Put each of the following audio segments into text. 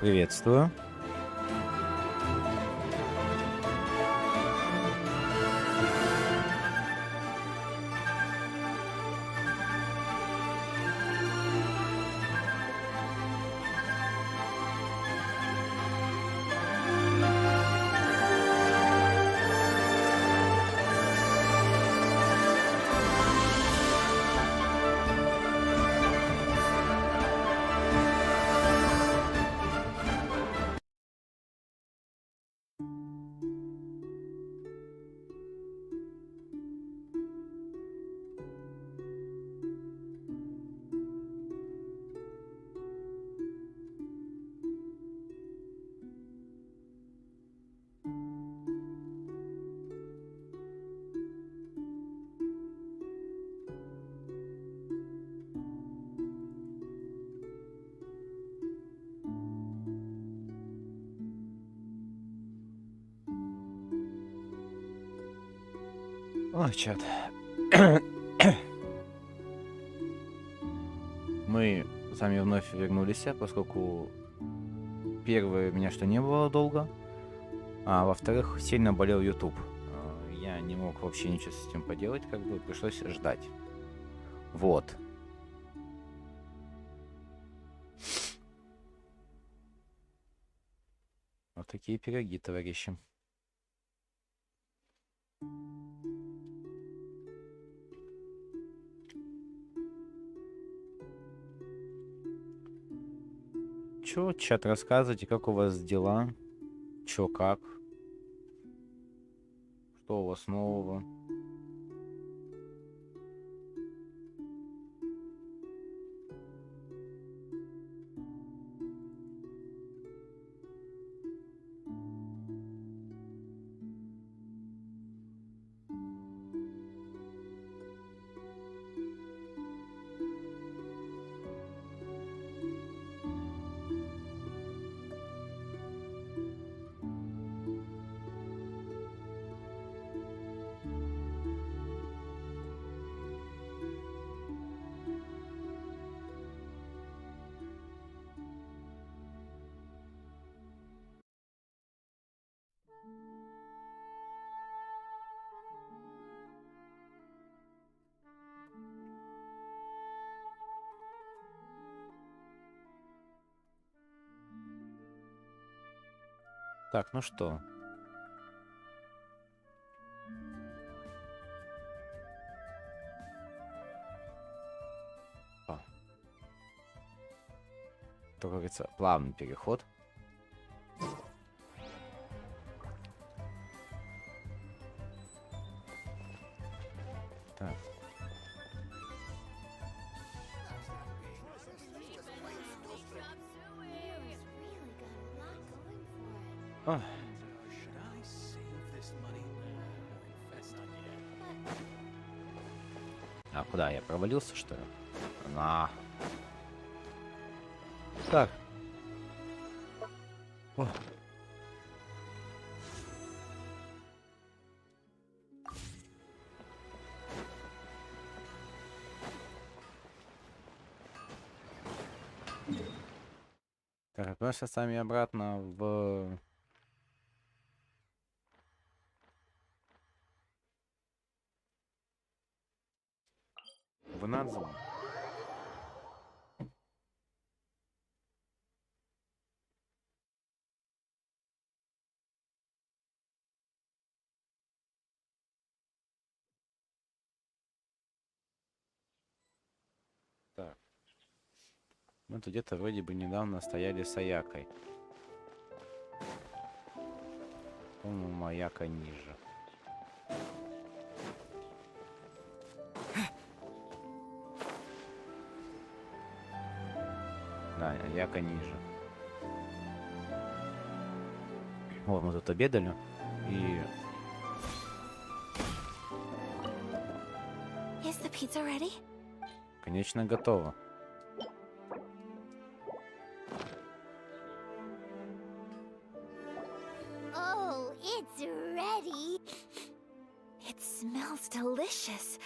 Приветствую. Ой, чат. Мы с вами вновь вернулись, поскольку первое меня что не было долго, а во-вторых, сильно болел YouTube. Я не мог вообще ничего с этим поделать, как бы пришлось ждать. Вот. Вот такие пироги, товарищи. Чё, чат, рассказывайте, как у вас дела? Чё, как? Что у вас нового? Так, ну что? Как говорится, плавный переход. Так. Ох. А куда я провалился, что ли? На. Так. О. Так, отправимся сами обратно в Надзу. Так. Мы тут где-то вроде бы недавно стояли с Аякой. По-моему, Аяка ниже. Да, Аяка ниже. Вот, мы тут обедали. И... Is the pizza ready? Конечно, готово. Oh, it's ready. It smells delicious.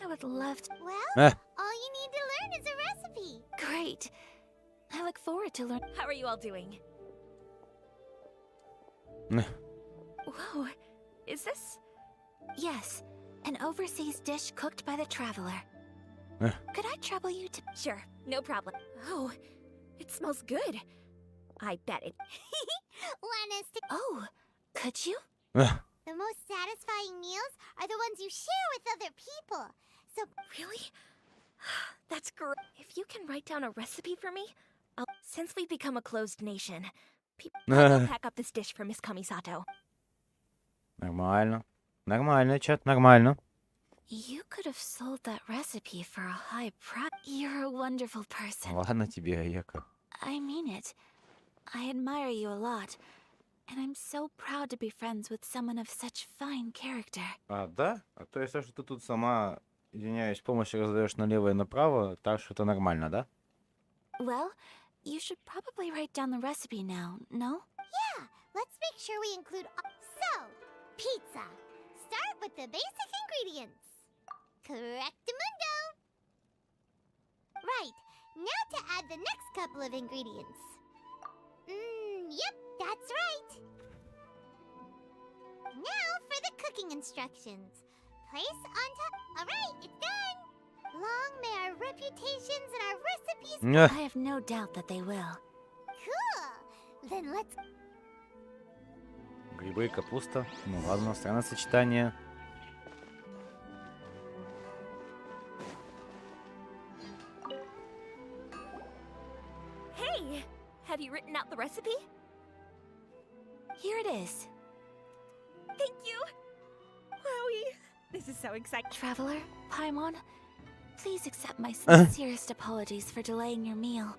I would love to. Well, all you need to learn is a recipe. Great. I I look forward to learn. How are you all doing? Эх, Whoa, is this? Yes, an overseas dish cooked by the traveler. эх, Could I trouble you to... Sure, no problem. Oh, it smells good. I bet it. Want us to... Oh, could you? эх. The most satisfying meals are the ones you share with other people. So, Really? That's great. If you can write down a recipe for me, since we've become a closed nation, I'll pack up this dish for Miss Kamisato. Нормально. Нормально, чат, нормально. you could have sold that recipe for a high price. You're a wonderful person. Ладно тебе, Аяка. I mean it. I admire you a lot. And I'm so proud to be friends with someone of such fine character. А, да? А то есть, что ты тут сама, извиняюсь, помощь раздаешь налево и направо, так что это нормально, да? Well, you should probably write down the recipe now, no? Yeah, let's make sure we include... So, pizza. Start with the basic ingredients. Correctamundo. Right, now to add the next couple of ingredients. Yep, that's right. Now for the cooking instructions. Place on top... Alright, it's done. Long may our reputations and our recipes... Эх. I have no doubt that they will. Cool. Then let's... Грибы и капуста. Ну ладно, странное сочетание. Hey, have you written out the recipe? Here it is. Thank you. Wowie, this is so exciting. Traveler, Paimon, please accept my sincerest apologies for delaying your meal.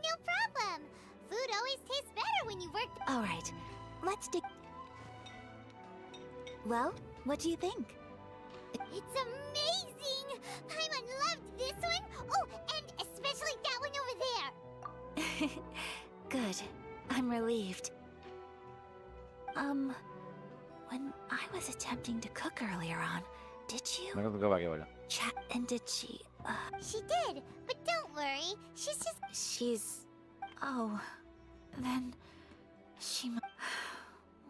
No problem. Food always tastes better when you work... Alright, let's dig... Well, what do you think? It's amazing! Paimon loved this one! Oh, and especially that one over there! Good. I'm relieved. When I was attempting to cook earlier on, did you... Мы разговаривали. Chat, and did she, She did, but don't worry. She's... Oh, then...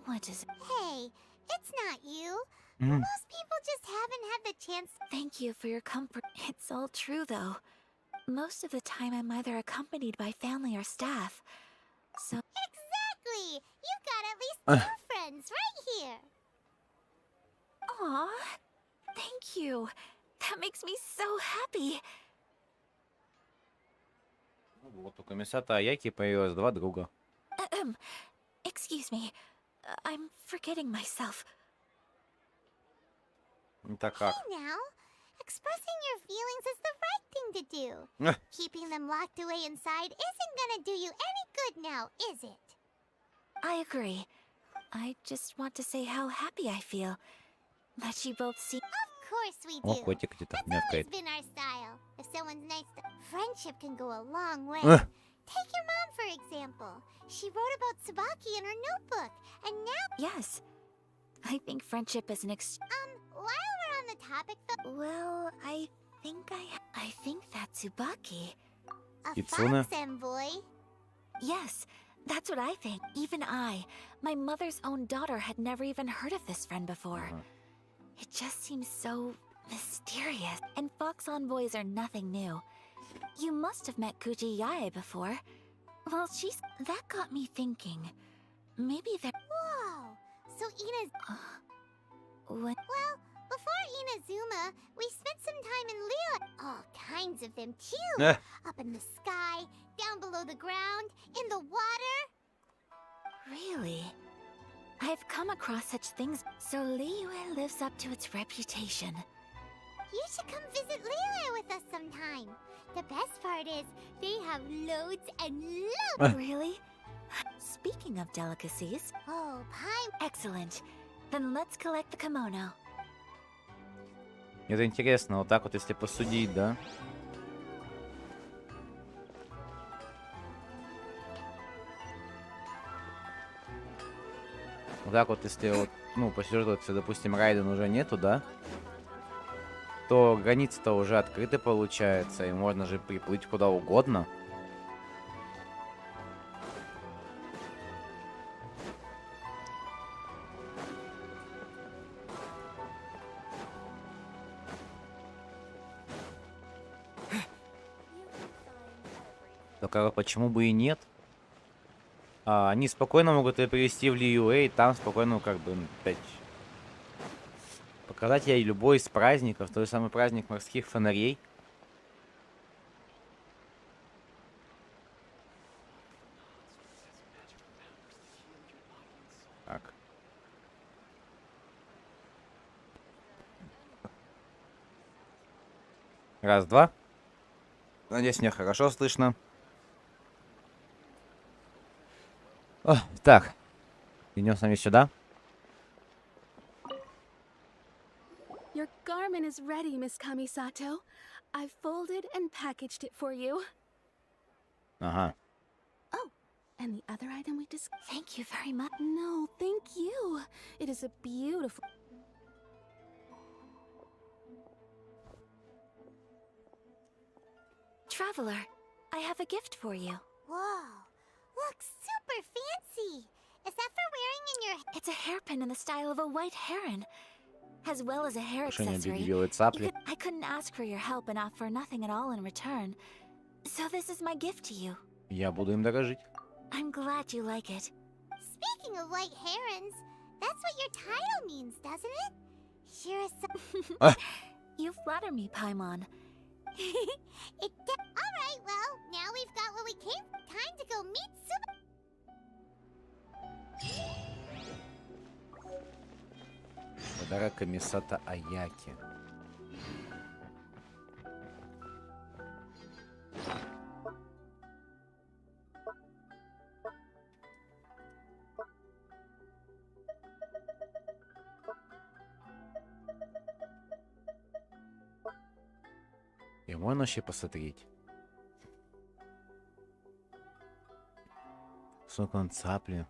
What is it? Hey, it's not you. М. Most people just haven't had the chance... Thank you for your comfort. It's all true, though. Most of the time, I'm either accompanied by family or staff. So... Exactly! You've got at least two friends right here. Aw, thank you. That makes me so happy. Вот у комиссата Аяки появилось два друга. Excuse me. I'm forgetting myself. Это как? Hey now, expressing your feelings is the right thing to do. Эх. Keeping them locked away inside isn't gonna do you any good now, is it? I agree. I just want to say how happy I feel that you both see. Of course we О, do. котик где-то That's always мявкает. been our style. If someone's nice to... Friendship can go a long way. Эх. Take your mom, for example. She wrote about Tsubaki in her notebook, and now... Yes. I think friendship is an while we're on the topic, well, I think that Tsubaki... A Kitsune? fox envoy? Yes, that's what I think. Even I, my mother's own daughter, had never even heard of this friend before. Ага. It just seems so mysterious. And fox envoys are nothing new. You must have met Kuji Yae before. Well, that got me thinking. Maybe they're... Whoa! So Ina's... What? Well, before Inazuma, we spent some time in Leo. All kinds of them, too. Эх. Up in the sky, down below the ground, in the water. Really? I've come across such things. So Liyue lives up to its reputation. You should come visit Liyue with us sometime. The best part is, they have loads and loads. Really? Speaking of delicacies... Oh, pie... Excellent. Then let's collect the kimono. Это интересно, вот так вот, если посудить, да? Вот так вот, если вот, ну, по сюжету, если, допустим, Райден уже нету, да? То границы-то уже открыты, получается, и можно же приплыть куда угодно. Только почему бы и нет? Они спокойно могут ее перевести в Лиюэй, там спокойно как бы опять показать ей любой из праздников, тот же самый праздник морских фонарей. Так. Раз, два. Надеюсь, меня хорошо слышно. О, так. Идем с нами сюда. Your garment is ready, Miss Kamisato. I've folded and packaged it for you. Ага. Oh, and the other item we discussed. Thank you very much. No, thank you. It is a beautiful. Traveler, I have a gift for you. Whoa, looks super fancy. Is that for wearing in your It's a hairpin in the style of a white heron, as well as a hair Украшение для accessory. белой цапли. I couldn't ask for your help and offer nothing at all in return. So this is my gift to you. Я буду им дорожить. I'm glad you like it. Speaking of white herons, that's what your title means, doesn't it? Sure is some... You flatter me, Paimon. Alright, well, now we've got what we came for. Time to go meet Подарок Комиссата Аяки. И можно вообще посмотреть. Сколько он цапли.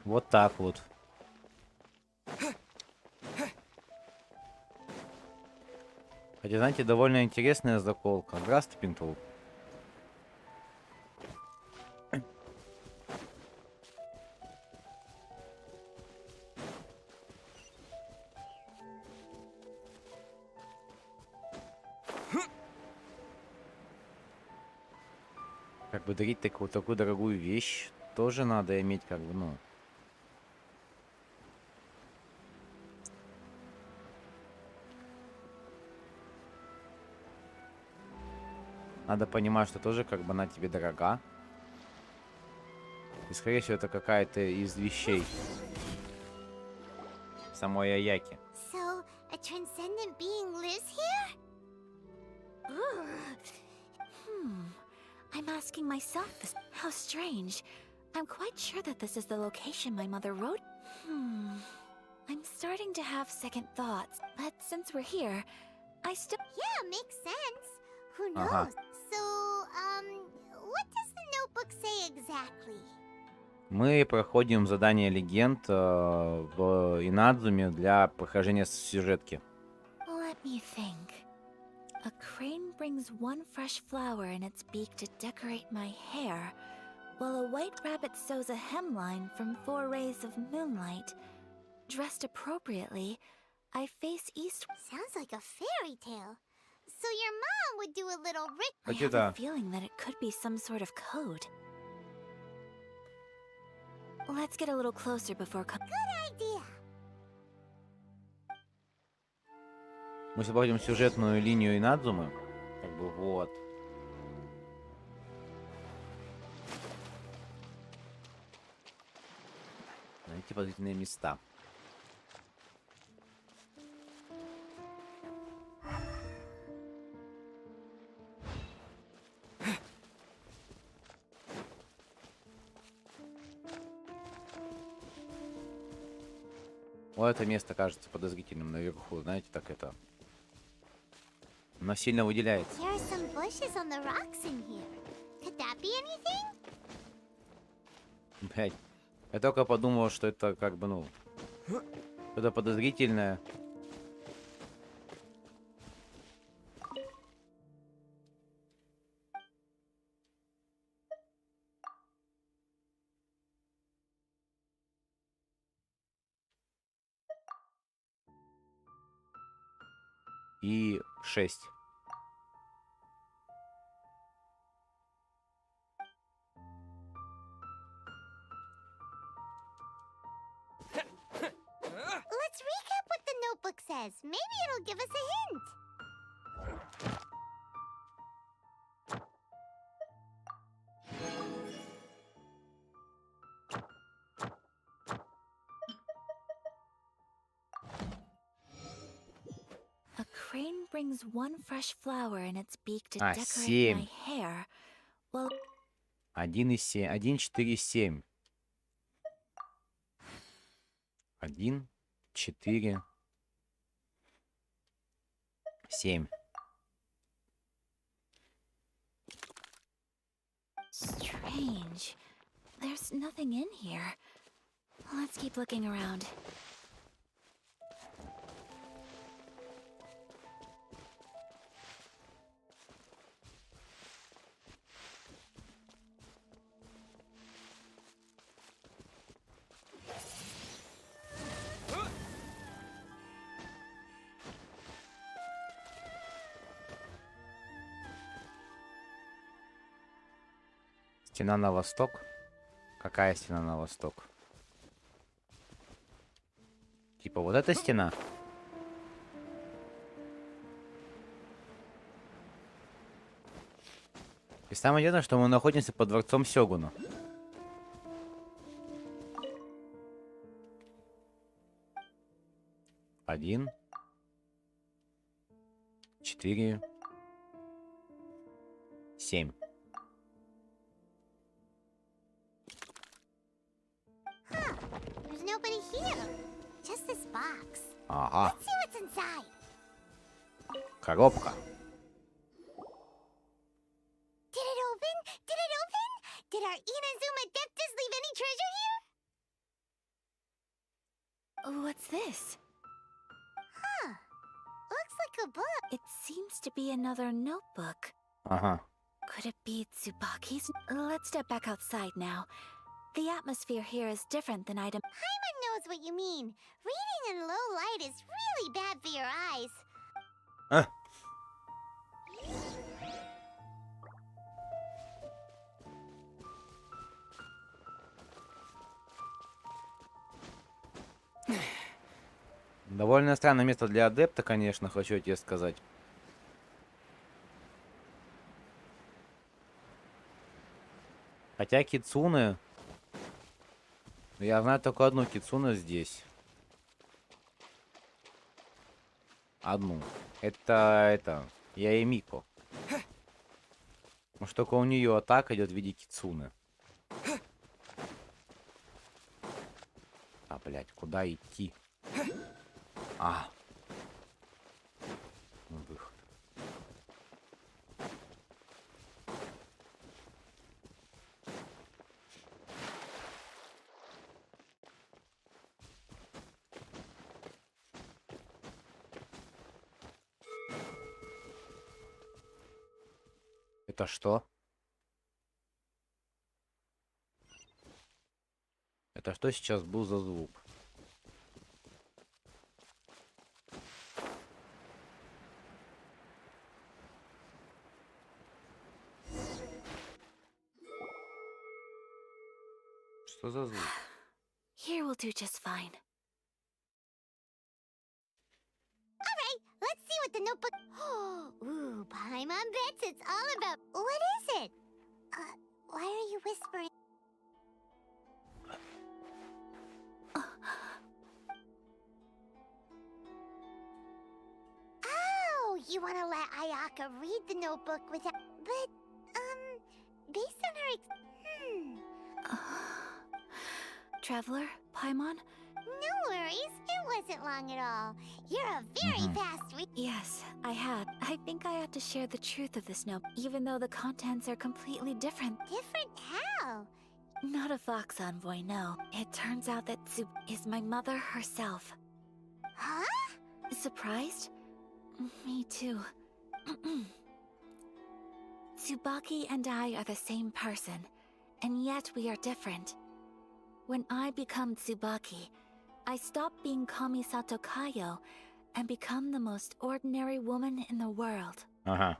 Вот так вот. Хотя, знаете, довольно интересная заколка. Здравствуй, Пинтул. Как бы дарить такую дорогую вещь тоже надо иметь, как бы, ну. Надо понимать, что тоже как бы она тебе дорога. И скорее всего это какая-то из вещей самой Аяки. So, a transcendent being lives here? I'm asking myself this. How strange. I'm quite sure that this is the location my mother wrote. I'm starting to have second thoughts, but since we're here, I still... Yeah, makes sense. Who knows? Ага. So, what does the notebook say exactly? Мы проходим задание легенд в Инадзуме для прохождения сюжетки. Let me think. A crane brings one fresh flower in its beak to decorate my hair, while a white rabbit sews a hemline from 4 rays of moonlight. Dressed appropriately, I face east. Sounds like a fairy tale. So your mom would do a little I have a feeling that it could be some sort of code. Let's get a little closer before... idea. Мы освободим сюжетную линию Инадзумы. Как бы вот. Найти подозрительные места. Вот это место кажется подозрительным наверху, знаете, так это. Оно сильно выделяется. There are some bushes on the rocks in here. Could that be anything? Блять. Я только подумал, что это как бы, ну, что-то подозрительное. и 6. Let's recap what the notebook says. Maybe it'll give us a hint. A crane brings one fresh flower in its beak to А, decorate 7. my hair. Well, 1 и 7. 1, 4, 7. 1, 4, 7. strange. There's nothing in here. Let's keep looking around. Стена на восток. Какая стена на восток? Типа вот эта стена? И самое интересное, что мы находимся под дворцом Сёгуна. Один. 4. 7. There's nobody here. Just this box. Ага. Let's see what's inside. Коробка. Did it open? Did it open? Did our Inazuma Adeptus leave any treasure here? What's this? Huh. Looks like a book. It seems to be another notebook. Ага. Could it be Tsubaki's? Let's step back outside now. The atmosphere here is different than I'd Paimon knows what you mean. Reading in low light is really bad for your eyes. А. Довольно странное место для адепта, конечно, хочу тебе сказать. Хотя кицуне... Я знаю только одну кицуне здесь. Одну. Это... Яэмико. Может, только у нее атака идет в виде кицуне. А, блядь, куда идти? А. Выход. Это что? Это что сейчас был за звук? Что за звук? Here will do just fine. Let's see what the notebook... Ooh, Paimon bets it's all about... What is it? Why are you whispering? Oh, you want to let Ayaka read the notebook without... But, based on her... Traveler, Paimon? No worries, it wasn't long at all. You're a very fast reader. Yes, I had. I think I had to share the truth of this note, even though the contents are completely different. Different how? Not a Fox envoy, no. It turns out that Tsub is my mother herself. Huh? Surprised? Me too. Tsubaki and I are the same person, and yet we are different. When I become Tsubaki, I stop being Kamisato Kayo and become the most ordinary woman in the world. Ага.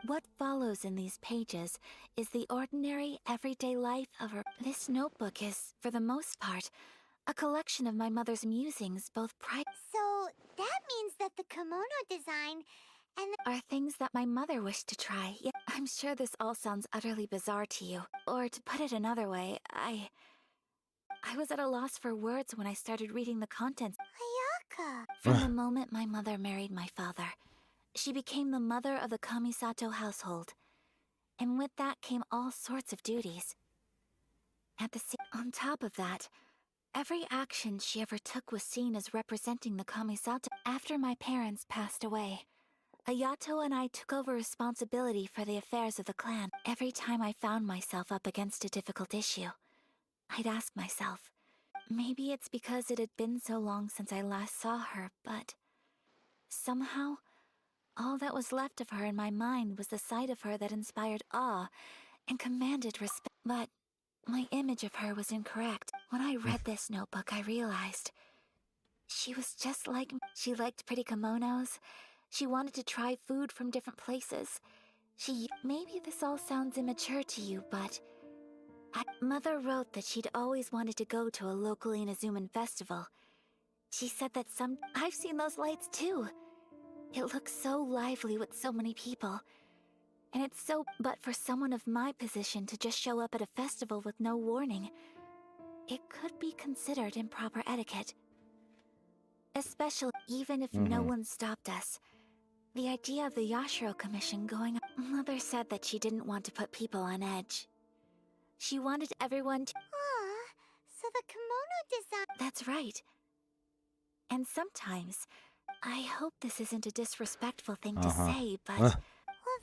What follows in these pages is the ordinary, everyday life of her. This notebook is, for the most part, a collection of my mother's musings, both private So that means that the kimono design and are things that my mother wished to try. Yet I'm sure this all sounds utterly bizarre to you. Or to put it another way, I was at a loss for words when I started reading the contents. Ayaka. From the moment my mother married my father, she became the mother of the Kamisato household. And with that came all sorts of duties. On top of that, every action she ever took was seen as representing the Kamisato. After my parents passed away, Ayato and I took over responsibility for the affairs of the clan. Every time I found myself up against a difficult issue, I'd ask myself, maybe it's because it had been so long since I last saw her, but somehow, all that was left of her in my mind was the sight of her that inspired awe and commanded respect. But my image of her was incorrect. When I read this notebook, I realized she was just like me. She liked pretty kimonos. She wanted to try food from different places. Maybe this all sounds immature to you, but Mother wrote that she'd always wanted to go to a local Inazuman festival. She said that I've seen those lights too. It looks so lively with so many people. And it's so... But for someone of my position to just show up at a festival with no warning, it could be considered improper etiquette. Especially even if no one stopped us. The idea of the Yashiro Commission going... Mother said that she didn't want to put people on edge. She wanted everyone to... So the kimono design... That's right. And sometimes, I hope this isn't a disrespectful thing to say, but... Well,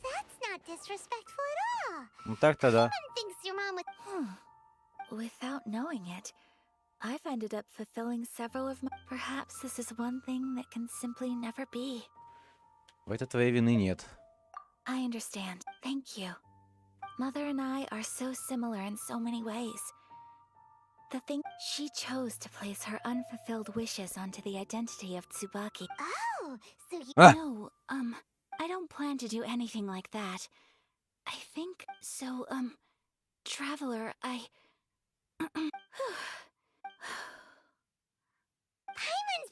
that's not disrespectful at all. Ну так-то да. Paimon thinks your mom would... Without knowing it, I've ended up fulfilling several of my... Perhaps this is one thing that can simply never be. В этом твоей вины нет. I understand. Thank you. Mother and I are so similar in so many ways. The thing... She chose to place her unfulfilled wishes onto the identity of Tsubaki. Oh, so you... No, I don't plan to do anything like that. I think... So, Traveler, Paimon's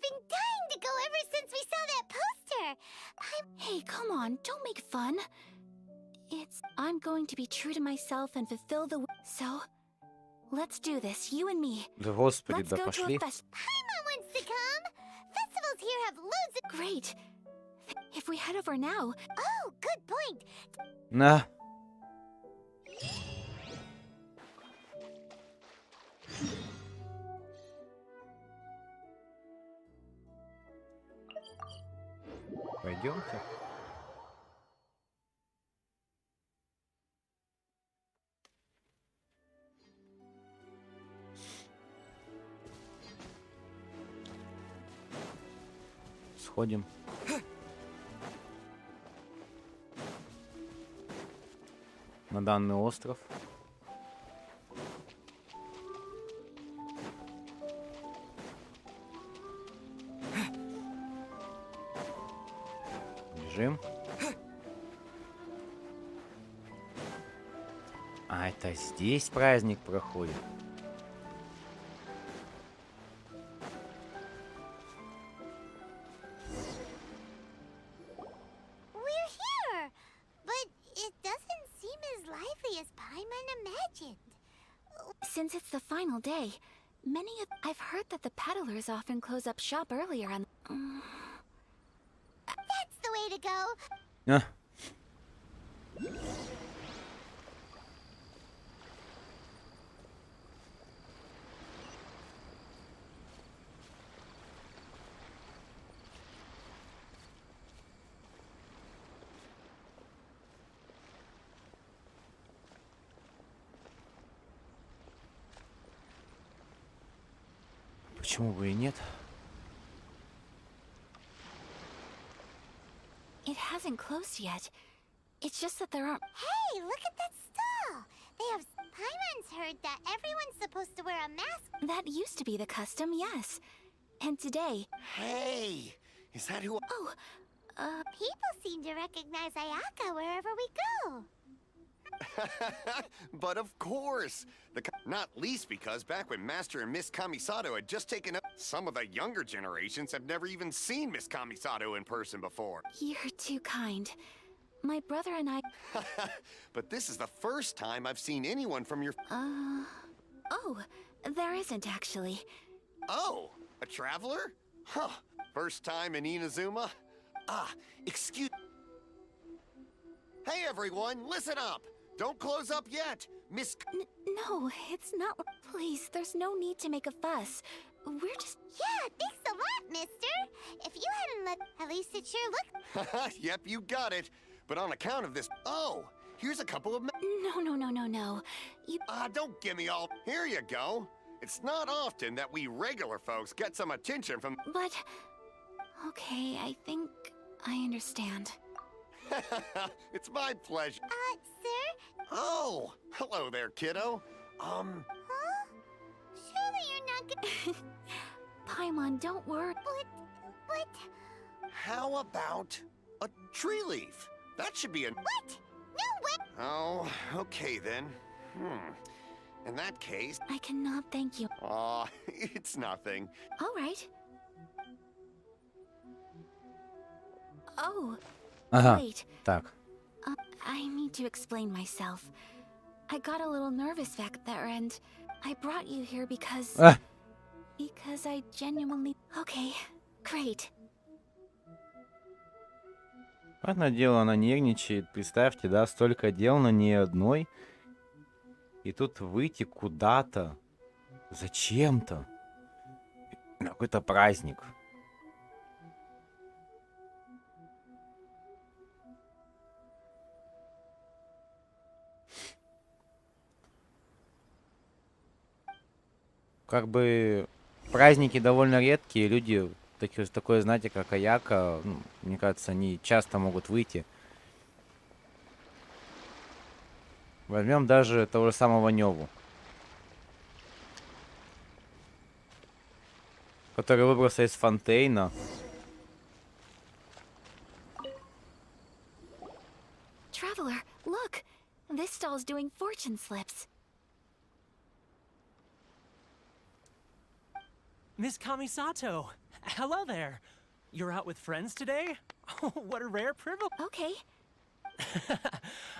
been dying to go ever since we saw that poster. Hey, come on, don't make fun. I'm going to be true to myself and fulfill the... So, let's do this, you and me. Да господи, Let's да go to пошли. a fest... Paimon wants to come. Festivals here have loads of... Great. If we head over now... Oh, good point. На. Пойдемте. Сходим. На данный остров. Бежим. А это здесь праздник проходит. We're here. But it doesn't seem as lively as Paimon imagined. Since it's the final day, I've heard that the peddlers often close up shop earlier on... That's the way to go. А. Почему бы и нет? It hasn't closed yet. It's just that there aren't... Hey, look at that stall. They have... Paimon's heard that everyone's supposed to wear a mask. That used to be the custom, yes. And today... Hey, Is that who? Oh, People seem to recognize Ayaka wherever we go. But of course, not least because back when Master and Miss Kamisato had just taken up, some of the younger generations have never even seen Miss Kamisato in person before. you're too kind. My brother and I. But this is the first time I've seen anyone from your. Oh, there isn't actually. Oh, a traveler? Huh. First time in Inazuma? Excuse. Hey everyone, listen up! Don't close up yet! Miss. No, it's not. Please, there's no need to make a fuss. We're just. Yeah, thanks a lot, mister. If you hadn't let... At least it sure looked... Yep, you got it. But on account of this. Oh, here's a couple of. No. You. Don't give me all. Here you go. It's not often that we regular folks get some attention from. But. Okay, I think I understand. It's my pleasure. Sir? Oh, hello there, kiddo. Huh? Surely you're not gonna... Paimon, don't worry. But... How about a tree leaf? That should be a. What? No way! Oh, okay then. In that case. I cannot thank you. Aw, it's nothing. All right. Oh, Ага, wait. так. I need to explain myself. I got a little nervous back there and I brought you here because... А, Because I genuinely... Okay, great. понятное дело, она нервничает. Представьте, да, столько дел на ней одной. И тут выйти куда-то. Зачем-то. На какой-то праздник. Как бы праздники довольно редкие, люди такое, знаете, как Аяка, ну, мне кажется, они часто могут выйти. Возьмем даже того же самого Нёву, который выбрался из Фонтейна. Traveler, look! This stall's doing fortune slips. Miss Kamisato, hello there. You're out with friends today? Oh, what a rare privilege. Okay.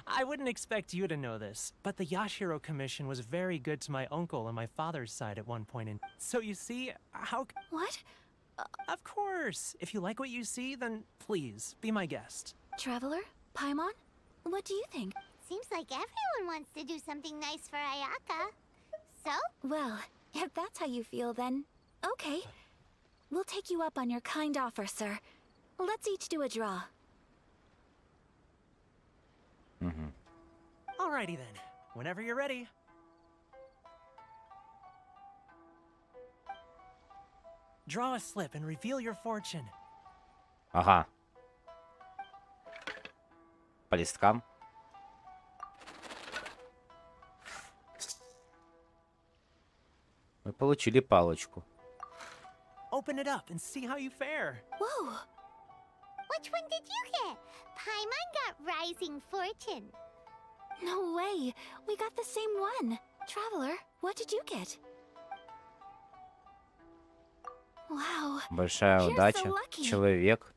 I wouldn't expect you to know this, but the Yashiro Commission was very good to my uncle on my father's side at one point in. So you see, What? Of course. If you like what you see, then please, be my guest. Traveler? Paimon? What do you think? Seems like everyone wants to do something nice for Ayaka. So? Well, if that's how you feel, then okay. We'll take you up on your kind offer, sir. Let's each do a draw. Мгм. Alrighty then. Whenever you're ready. Draw a slip and reveal your fortune. Ага. По листкам. Мы получили палочку. Open it up and see how you fare. Whoa! Which one did you get? Paimon got Rising Fortune. No way! We got the same one! Traveler, what did you get? Wow. Большая You're so удача. lucky. Человек.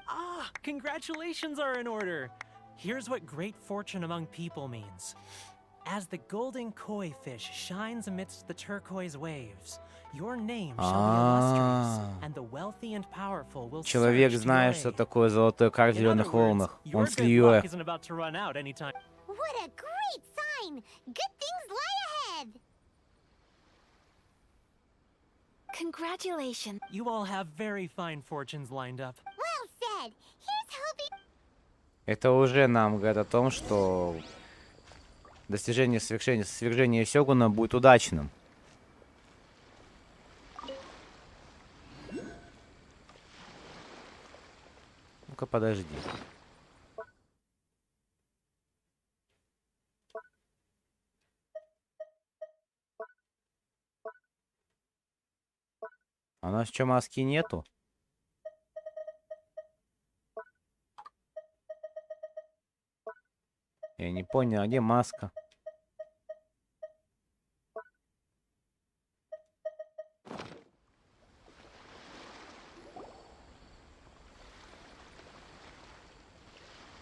Ah, congratulations are in order. Here's what great fortune among people means. As the golden koi fish shines amidst the turquoise waves, your name shall be illustrious, and the wealthy and powerful will Человек surge to знает, your что aid. такое золотой кар в In зеленых other words, волнах. your Он good слил luck их. isn't about to run out anytime. What a great sign! Good things lie ahead! Congratulations. You all have very fine fortunes lined up. Well said! Here's hoping... Это уже нам говорит о том, что достижение свержения Сёгуна будет удачным. Ну-ка, подожди. А у нас что, маски нету? Я не понял, а где маска?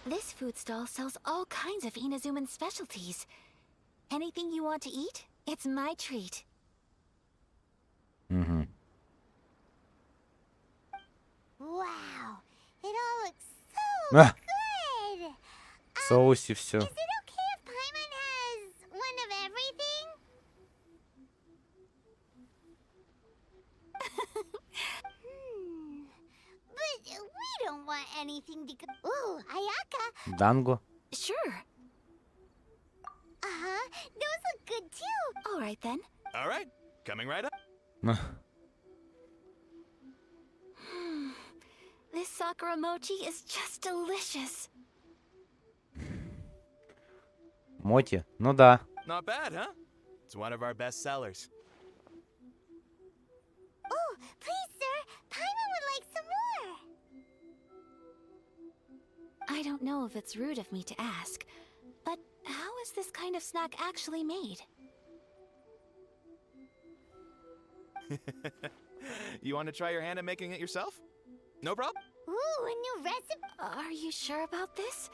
This food stall sells all kinds of Inazuman specialties. Anything you want to eat, it's my treat. Угу. Wow, it all looks so А, good. в соусе все. Is it okay if Paimon has one of everything? But we don't want anything to go. Ooh, Ayaka. Данго. Sure. Uh-huh. Those look good too. All right then. All right, coming right up. На. This sakura mochi is just delicious. Моти? Ну да. Not bad, huh? It's one of our best sellers. Oh, please, sir. Paimon would like some more. I don't know if it's rude of me to ask, but how is this kind of snack actually made? You want to try your hand at making it yourself? No problem. Ooh, a new recipe. Are you sure about this?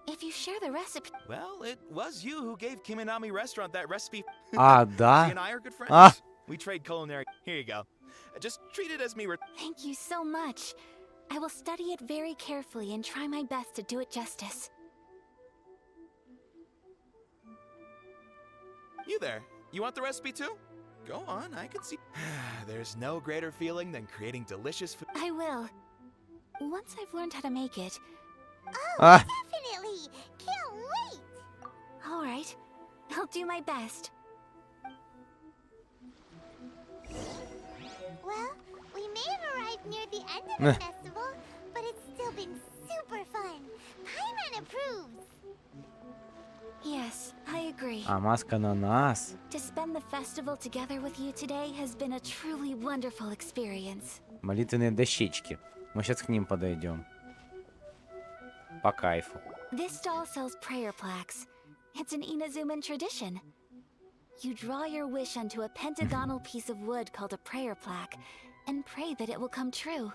If you share the recipe... Well, it was you who gave Kiminami Restaurant that recipe. А, She да? and I are good friends. Ah. We trade culinary. Here you go. Just treat it as me. Thank you so much. I will study it very carefully and try my best to do it justice. You there. You want the recipe too? Go on, I can see. There's no greater feeling than creating delicious food. I will. Once I've learned how to make it... Oh, Ah. definitely. Can't wait. All right. I'll do my best. Well, we may have arrived near the end of the festival, but it's still been super fun. Paimon approves. Yes, I agree. А, маска на нас. To spend the festival together with you today has been a truly wonderful experience. Молитвенные дощечки. Мы сейчас к ним подойдем. По кайфу. This stall sells prayer plaques. It's an Inazuman tradition. You draw your wish onto a pentagonal piece of wood called a prayer plaque and pray that it will come true.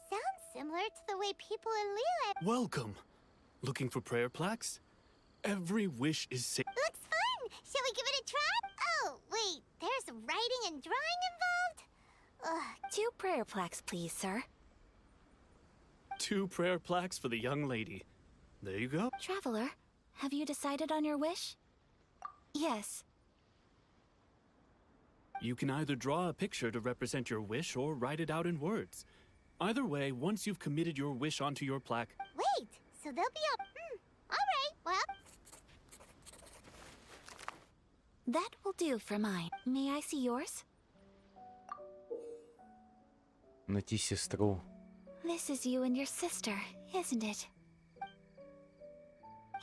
Sounds similar to the way people in Liyue. Welcome. Looking for prayer plaques? Every wish is safe. Looks fun. Shall we give it a try? Oh, wait. There's writing and drawing involved? Ugh. 2 prayer plaques, please, sir. 2 prayer plaques for the young lady. There you go. Traveler, have you decided on your wish? Yes. You can either draw a picture to represent your wish or write it out in words. Either way, once you've committed your wish onto your plaque, Wait. So they'll be up. All right. Well, That will do for mine. May I see yours? Найти сестру. This is you and your sister, isn't it?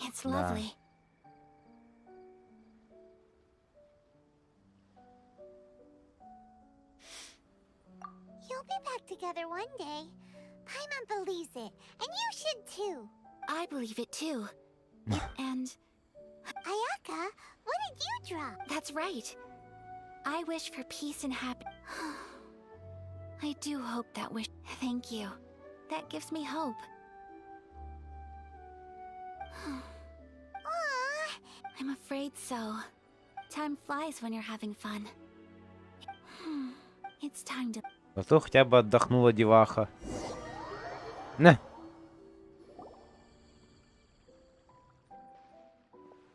It's Да. lovely. you'll be back together one day. Paimon believes it, and you should too. I believe it too. And Ayaka, what did you draw? that's right. I wish for peace and happiness. I do hope that wish. Thank you. That gives me hope. Aww. I'm afraid so. Time flies when you're having fun. It's time to... Зато хотя бы отдохнула деваха. На.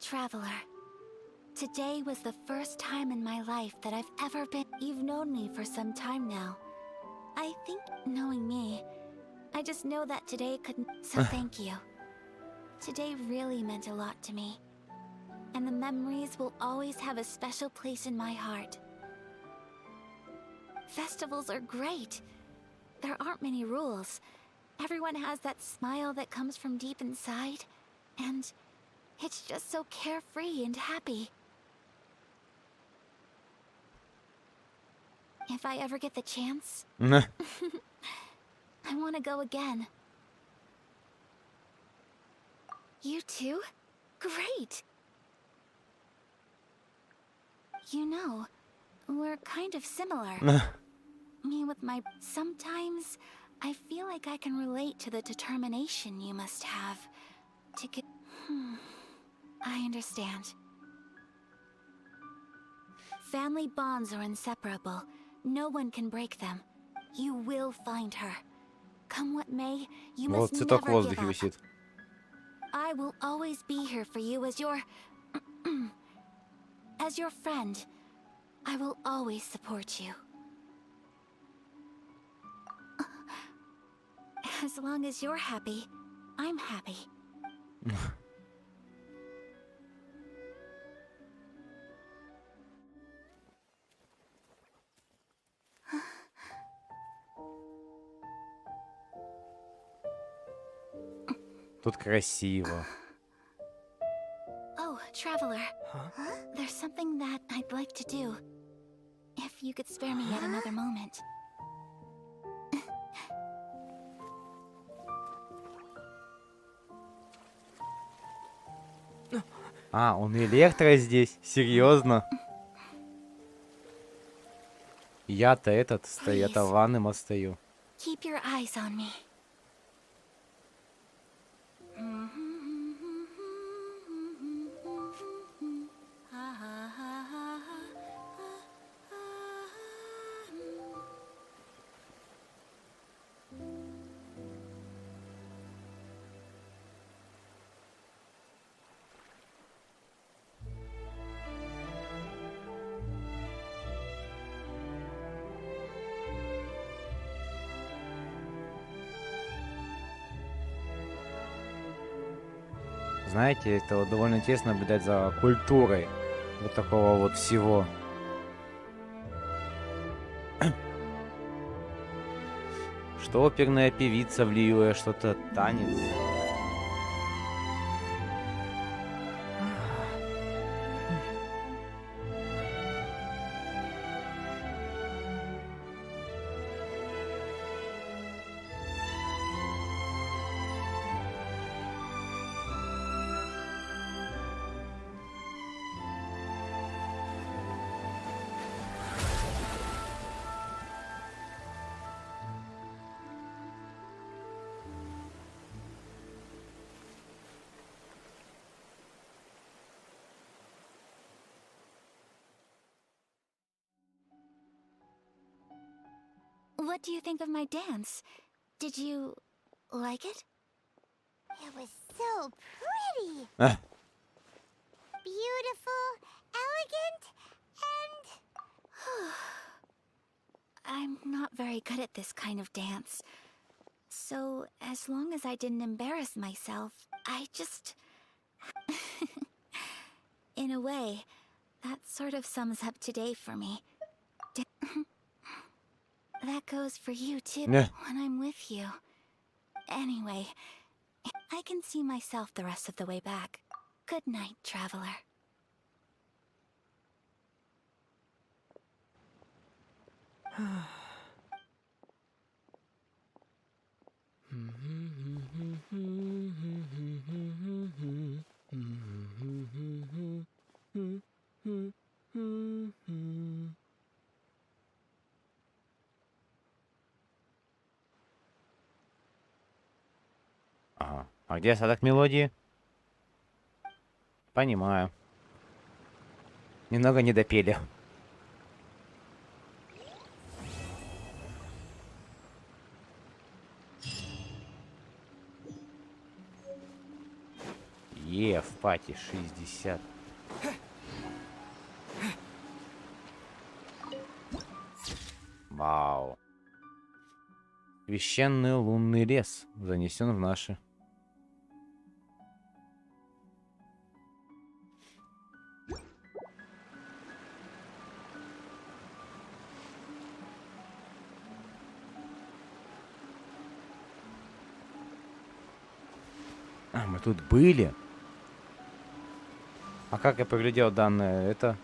Traveler, today was the first time in my life that I've ever been... You've known me for some time now. I think, knowing me, I just know that today couldn't... So thank you. Today really meant a lot to me. And the memories will always have a special place in my heart. Festivals are great. There aren't many rules. Everyone has that smile that comes from deep inside. And it's just so carefree and happy. If I ever get the chance, На. I want to go again. You too? Great! You know, we're kind of similar. Me with my... Sometimes, I feel like I can relate to the determination you must have to get... I understand. Family bonds are inseparable. No one can break them. You will find her. Come what may, you Вот must цветок в never give воздухе up. висит. I will always be here for you as your... as your friend. I will always support you. As long as you're happy, I'm happy. Тут красиво. Oh, traveler. There's something that I'd like to do. If you could spare me yet another moment. А, он электро здесь? Серьезно? Я-то этот стою, я-то Please. ванным отстаю. Keep your eyes on me. Знаете, это вот довольно интересно наблюдать за культурой вот такого вот всего. Что оперная певица в Лиуэ, что-то танец. What do you think of my dance? Did you like it? It was so pretty. Ah. Beautiful, elegant, and... I'm not very good at this kind of dance. So, as long as I didn't embarrass myself, I just... In a way, that sort of sums up today for me. That goes for you too, Yeah. when I'm with you. Anyway, I can see myself the rest of the way back. Good night, traveler. Ага. А где остаток мелодии? Понимаю. Немного не допели. В пати 60. Вау. Священный лунный лес занесен в наши. А, мы тут были. А как я поглядел данное, это...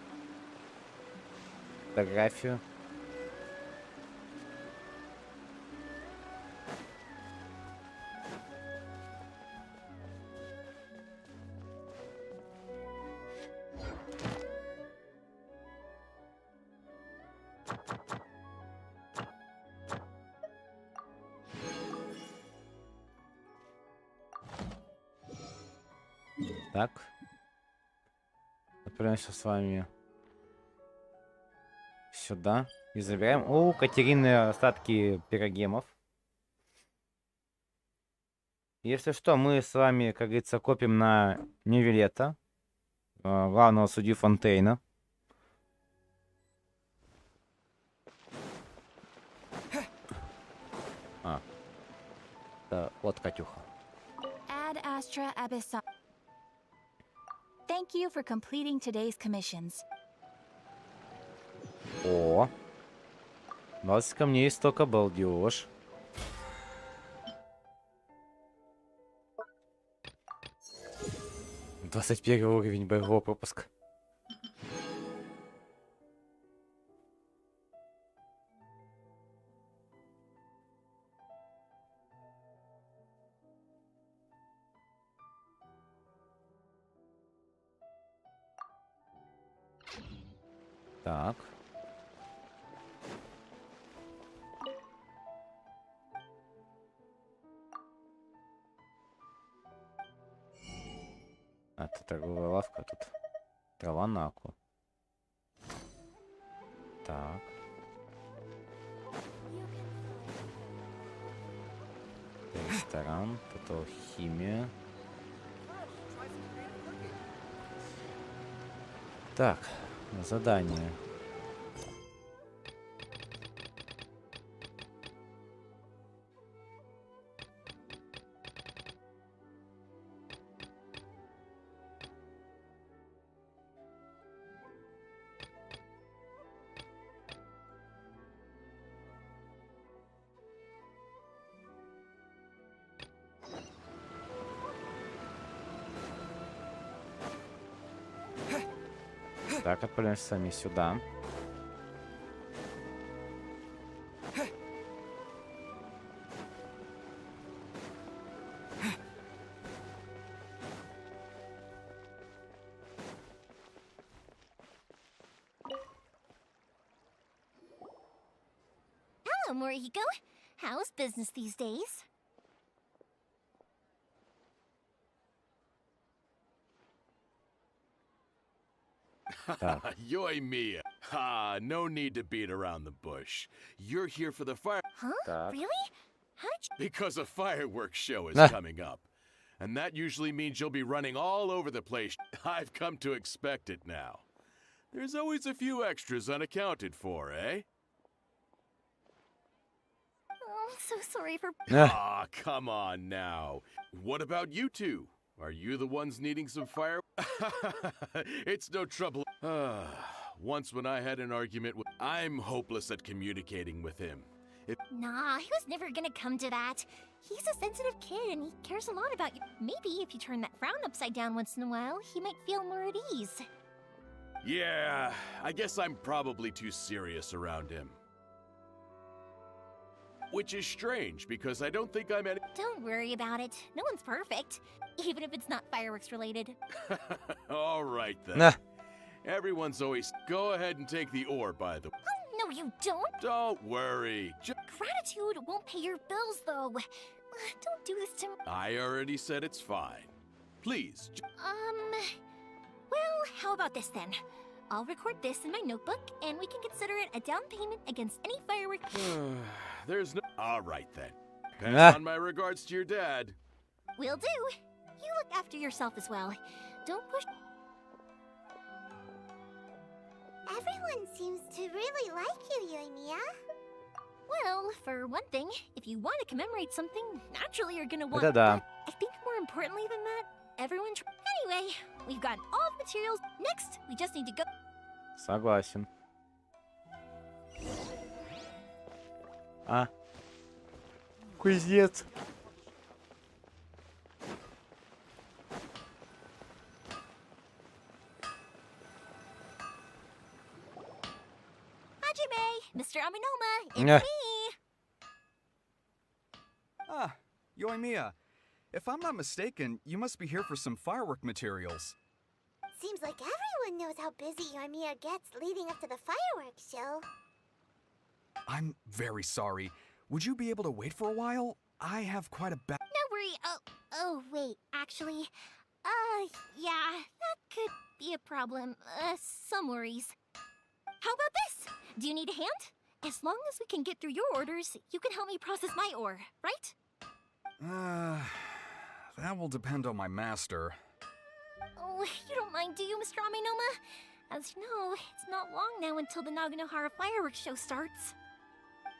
фотографию? Так. Отправимся с вами сюда и забираем. О, у Катерины остатки пирогемов. Если что, мы с вами, как говорится, копим на Невилета, главного судью Фонтейна. Да, вот Катюха. Ad Astra Abyssal. Thank you for completing today's commissions. О, 20 камней столько, балдеж. — 21 уровень боевого пропуска. Так. А, это торговая лавка, тут трава на аку. Так. Ресторан, тут алхимия. Так, задание. Так, отправляемся сами сюда. Hello, Morihiko. How's business these days? Yoy Mia. Ha, no need to beat around the bush. You're here for the fire. Huh? Так. Really? How did you... Because a fireworks show is Ah. coming up. And that usually means you'll be running all over the place. I've come to expect it now. There's always a few extras unaccounted for, eh? Oh, I'm so sorry for... Ah, come on now. What about you two? Are you the ones needing some fire? It's no trouble. Once when I had an argument with... I'm hopeless at communicating with him. Nah, he was never gonna come to that. He's a sensitive kid and he cares a lot about you. Maybe if you turn that frown upside down once in a while, he might feel more at ease. Yeah, I guess I'm probably too serious around him. Which is strange, because I don't think I'm any... Don't worry about it. No one's perfect. Even if it's not fireworks related. All right, then. Nah. Everyone's always... Go ahead and take the ore, by the way. Oh, no, you don't. Don't worry. Gratitude won't pay your bills, though. Don't do this to me. I already said it's fine. Please. Well, how about this then? I'll record this in my notebook, and we can consider it a down payment against any fireworks. There's no... All right, then. Ah. Pass on my regards to your dad. Will do. You look after yourself as well. Don't push... Everyone seems to really like you, Yoimiya. Well, for one thing, if you want to commemorate something, naturally you're gonna want... Да-да. But I think more importantly than that, everyone... Anyway, we've got all the materials. Next, we just need to go... Согласен. А? Кузнец. Hajime, Mr. Aminoma, it's Yeah. me! Ah, Yoimiya. If I'm not mistaken, you must be here for some firework materials. Seems like everyone knows how busy Yoimiya gets leading up to the fireworks show. I'm very sorry. Would you be able to wait for a while? I have quite a bad... No worry. Oh, wait. Actually, Yeah, that could be a problem. Some worries. How about this? Do you need a hand? As long as we can get through your orders, you can help me process my ore, right? That will depend on my master. Oh, you don't mind, do you, Mr. Amenoma? As you know, it's not long now until the Naganohara fireworks show starts.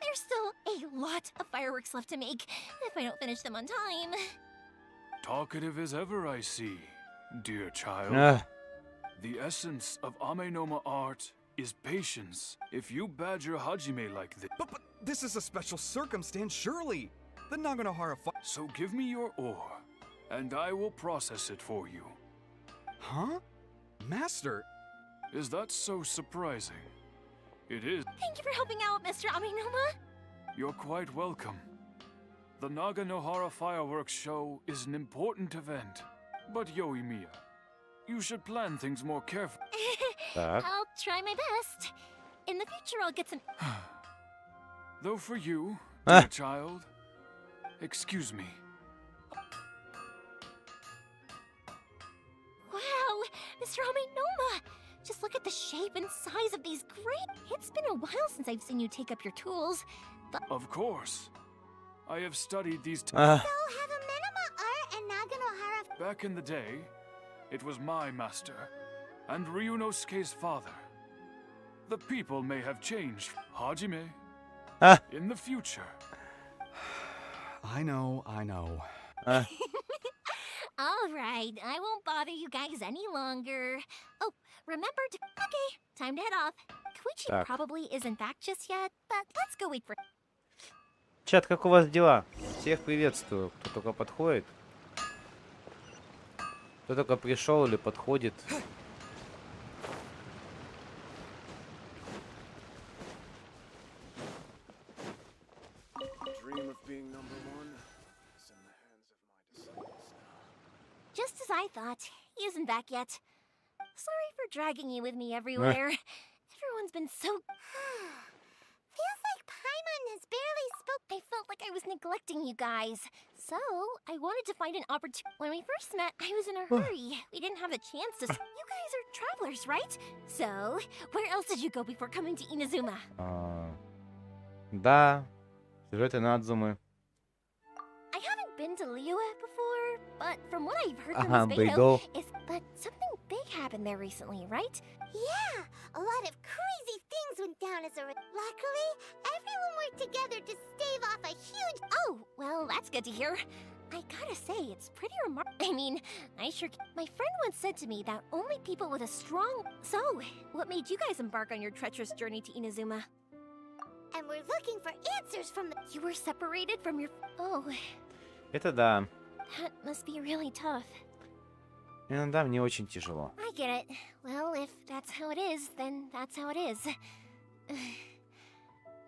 There's still a lot of fireworks left to make, if I don't finish them on time. Talkative as ever, I see, dear child. The essence of Amenoma art is patience. If you badger Hajime like this... But this is a special circumstance, surely! The Naganohara So give me your ore, and I will process it for you. Huh? Master? Is that so surprising? It is. Thank you for helping out, Mr. Amenoma. You're quite welcome. The Naganohara fireworks show is an important event. But Yoimiya, you should plan things more carefully. I'll try my best. In the future, I'll get some... Though for you, dear child, excuse me. Wow, Mr. Amenoma! Just look at the shape and size of these great... It's been a while since I've seen you take up your tools, but... Of course. I have studied these... So, have Amenoma art and Naganohara... Back in the day, it was my master, and Ryunosuke's father. The people may have changed, Hajime. In the future. I know. Alright, I won't bother you guys any longer. Oh, remember to... Okay, time to head off. Koichi probably isn't back just yet, but let's go wait for... Чат, как у вас дела? Всех приветствую. Кто только подходит. Кто только пришел или подходит. Just as I thought, he isn't back yet. Sorry for dragging you with me everywhere. Everyone's been so... Feels like Paimon has barely spoke. I felt like I was neglecting you guys. So, I wanted to find an opportunity. When we first met, I was in a hurry. We didn't have a chance to... You guys are travelers, right? So, where else did you go before coming to Inazuma? Да, сюжеты Надзумы. I haven't been to Liyue before, but from what I've heard Ага, from Miss Бейго. is but something big happened there recently, right? Yeah, a lot of crazy things went down as a... Luckily, everyone worked together to stave off a huge... Oh, well, that's good to hear. I gotta say, it's pretty remarkable. I mean, I sure... My friend once said to me that only people with a strong... So, what made you guys embark on your treacherous journey to Inazuma? And we're looking for answers from the... You were separated from your... Oh, Это да. that must be really tough. Иногда мне очень тяжело. I get it. Well, if that's how it is, then that's how it is.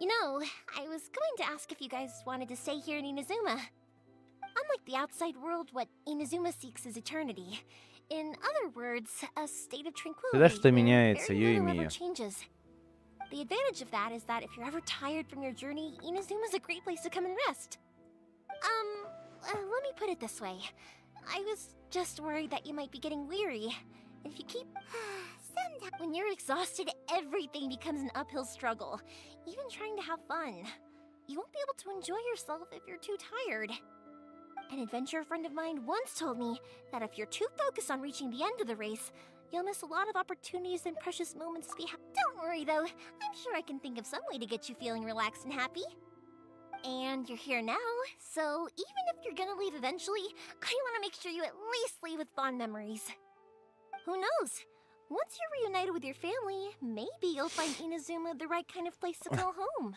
You know, I was going to ask if you guys wanted to stay here in Inazuma. Unlike the outside world, what Inazuma seeks is eternity. In other words, a state of tranquility. Всегда что where меняется, very little Yoimiya. ever changes. The advantage of that is that if you're ever tired from your journey, Inazuma's a great place to come and rest. Let me put it this way. I was just worried that you might be getting weary. If you keep... When you're exhausted, everything becomes an uphill struggle. Even trying to have fun. You won't be able to enjoy yourself if you're too tired. An adventurer friend of mine once told me that if you're too focused on reaching the end of the race, you'll miss a lot of opportunities and precious moments to be happy. Don't worry though, I'm sure I can think of some way to get you feeling relaxed and happy. And you're here now, so even if you're gonna leave eventually, I want to make sure you at least leave with fond memories. Who knows? Once you're reunited with your family, maybe you'll find Inazuma the right kind of place to call home.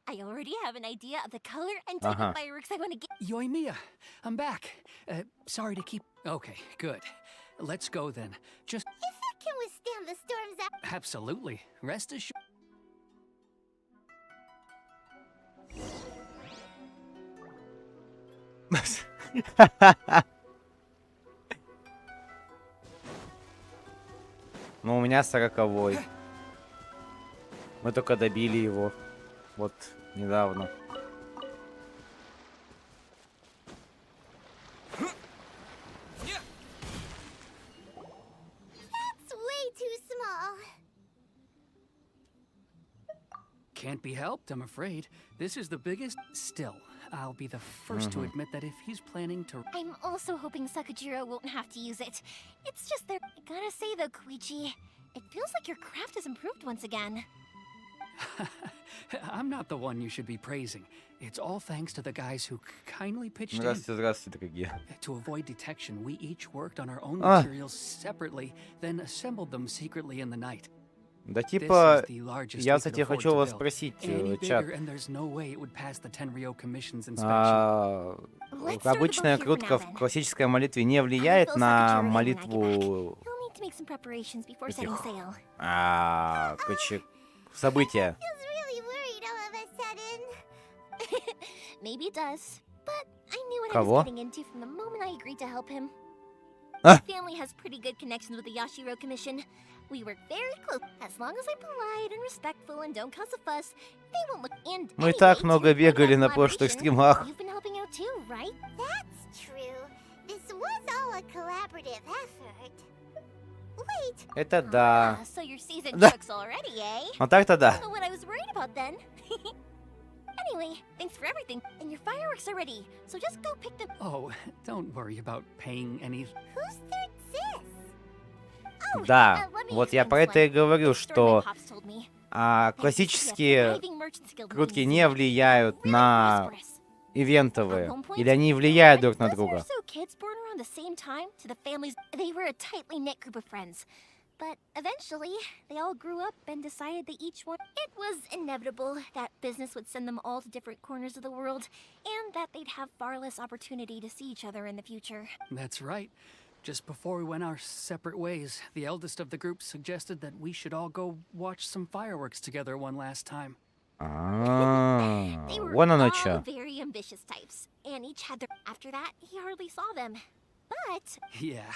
I already have an idea of the color and type of fireworks I want to get. Yoimiya, I'm back. Sorry to keep... Okay, good. Let's go then. Just... If it can withstand the storms out... Absolutely. Rest assured... Ну, у меня 40-й. Мы только добили его. Вот, недавно. Can't be helped, I'm afraid. This is the biggest. Still, I'll be the first to admit that if he's planning to. I'm also hoping Sakajiro won't have to use it. It's just there. I gotta say though, Koichi, it feels like your craft has improved once again. I'm not the one you should be praising. It's all thanks to the guys who kindly pitched in. Здравствуйте, дорогие. To avoid detection, we each worked on our own materials separately, then assembled them secretly in the night. Да типа, я, кстати, хочу вас спросить, чат. Обычная крутка в классической молитве не влияет на молитву этих, короче, события? Кого? Family has pretty good connections with the Yashiro Commission. We work very close. As long as I'm polite and respectful and don't cause a fuss, they won't look. And Мы так много бегали на прошлых стримах. You've been helping out too, right? That's true. This was all a collaborative effort. Wait. Это да. So you're seasoned Да. crooks already, eh? Ну так-то I да. don't know what I was worried about then. Anyway, thanks for everything. And your fireworks are ready. So just go pick them. Oh, don't worry about paying any. Who's third sis? Да, let me вот я explain про это и slightly. говорю, The story my что pops told me. классические Thriving merchants guild крутки named не Zero. влияют Really на prosperous. ивентовые. At one point, Или они влияют друг на a dozen or друга. so kids born around the same time to the families. They were a tightly knit group of friends. But eventually, they all grew up and decided that each one. It was inevitable that business would send them all to different corners of the world, and that they'd have far less opportunity to see each other in the future. That's right. Just before we went our separate ways, the eldest of the group suggested that we should all go watch some fireworks together one last time. They were Вон оно all чё. very ambitious types, and each had their. After that, he hardly saw them. But Yeah.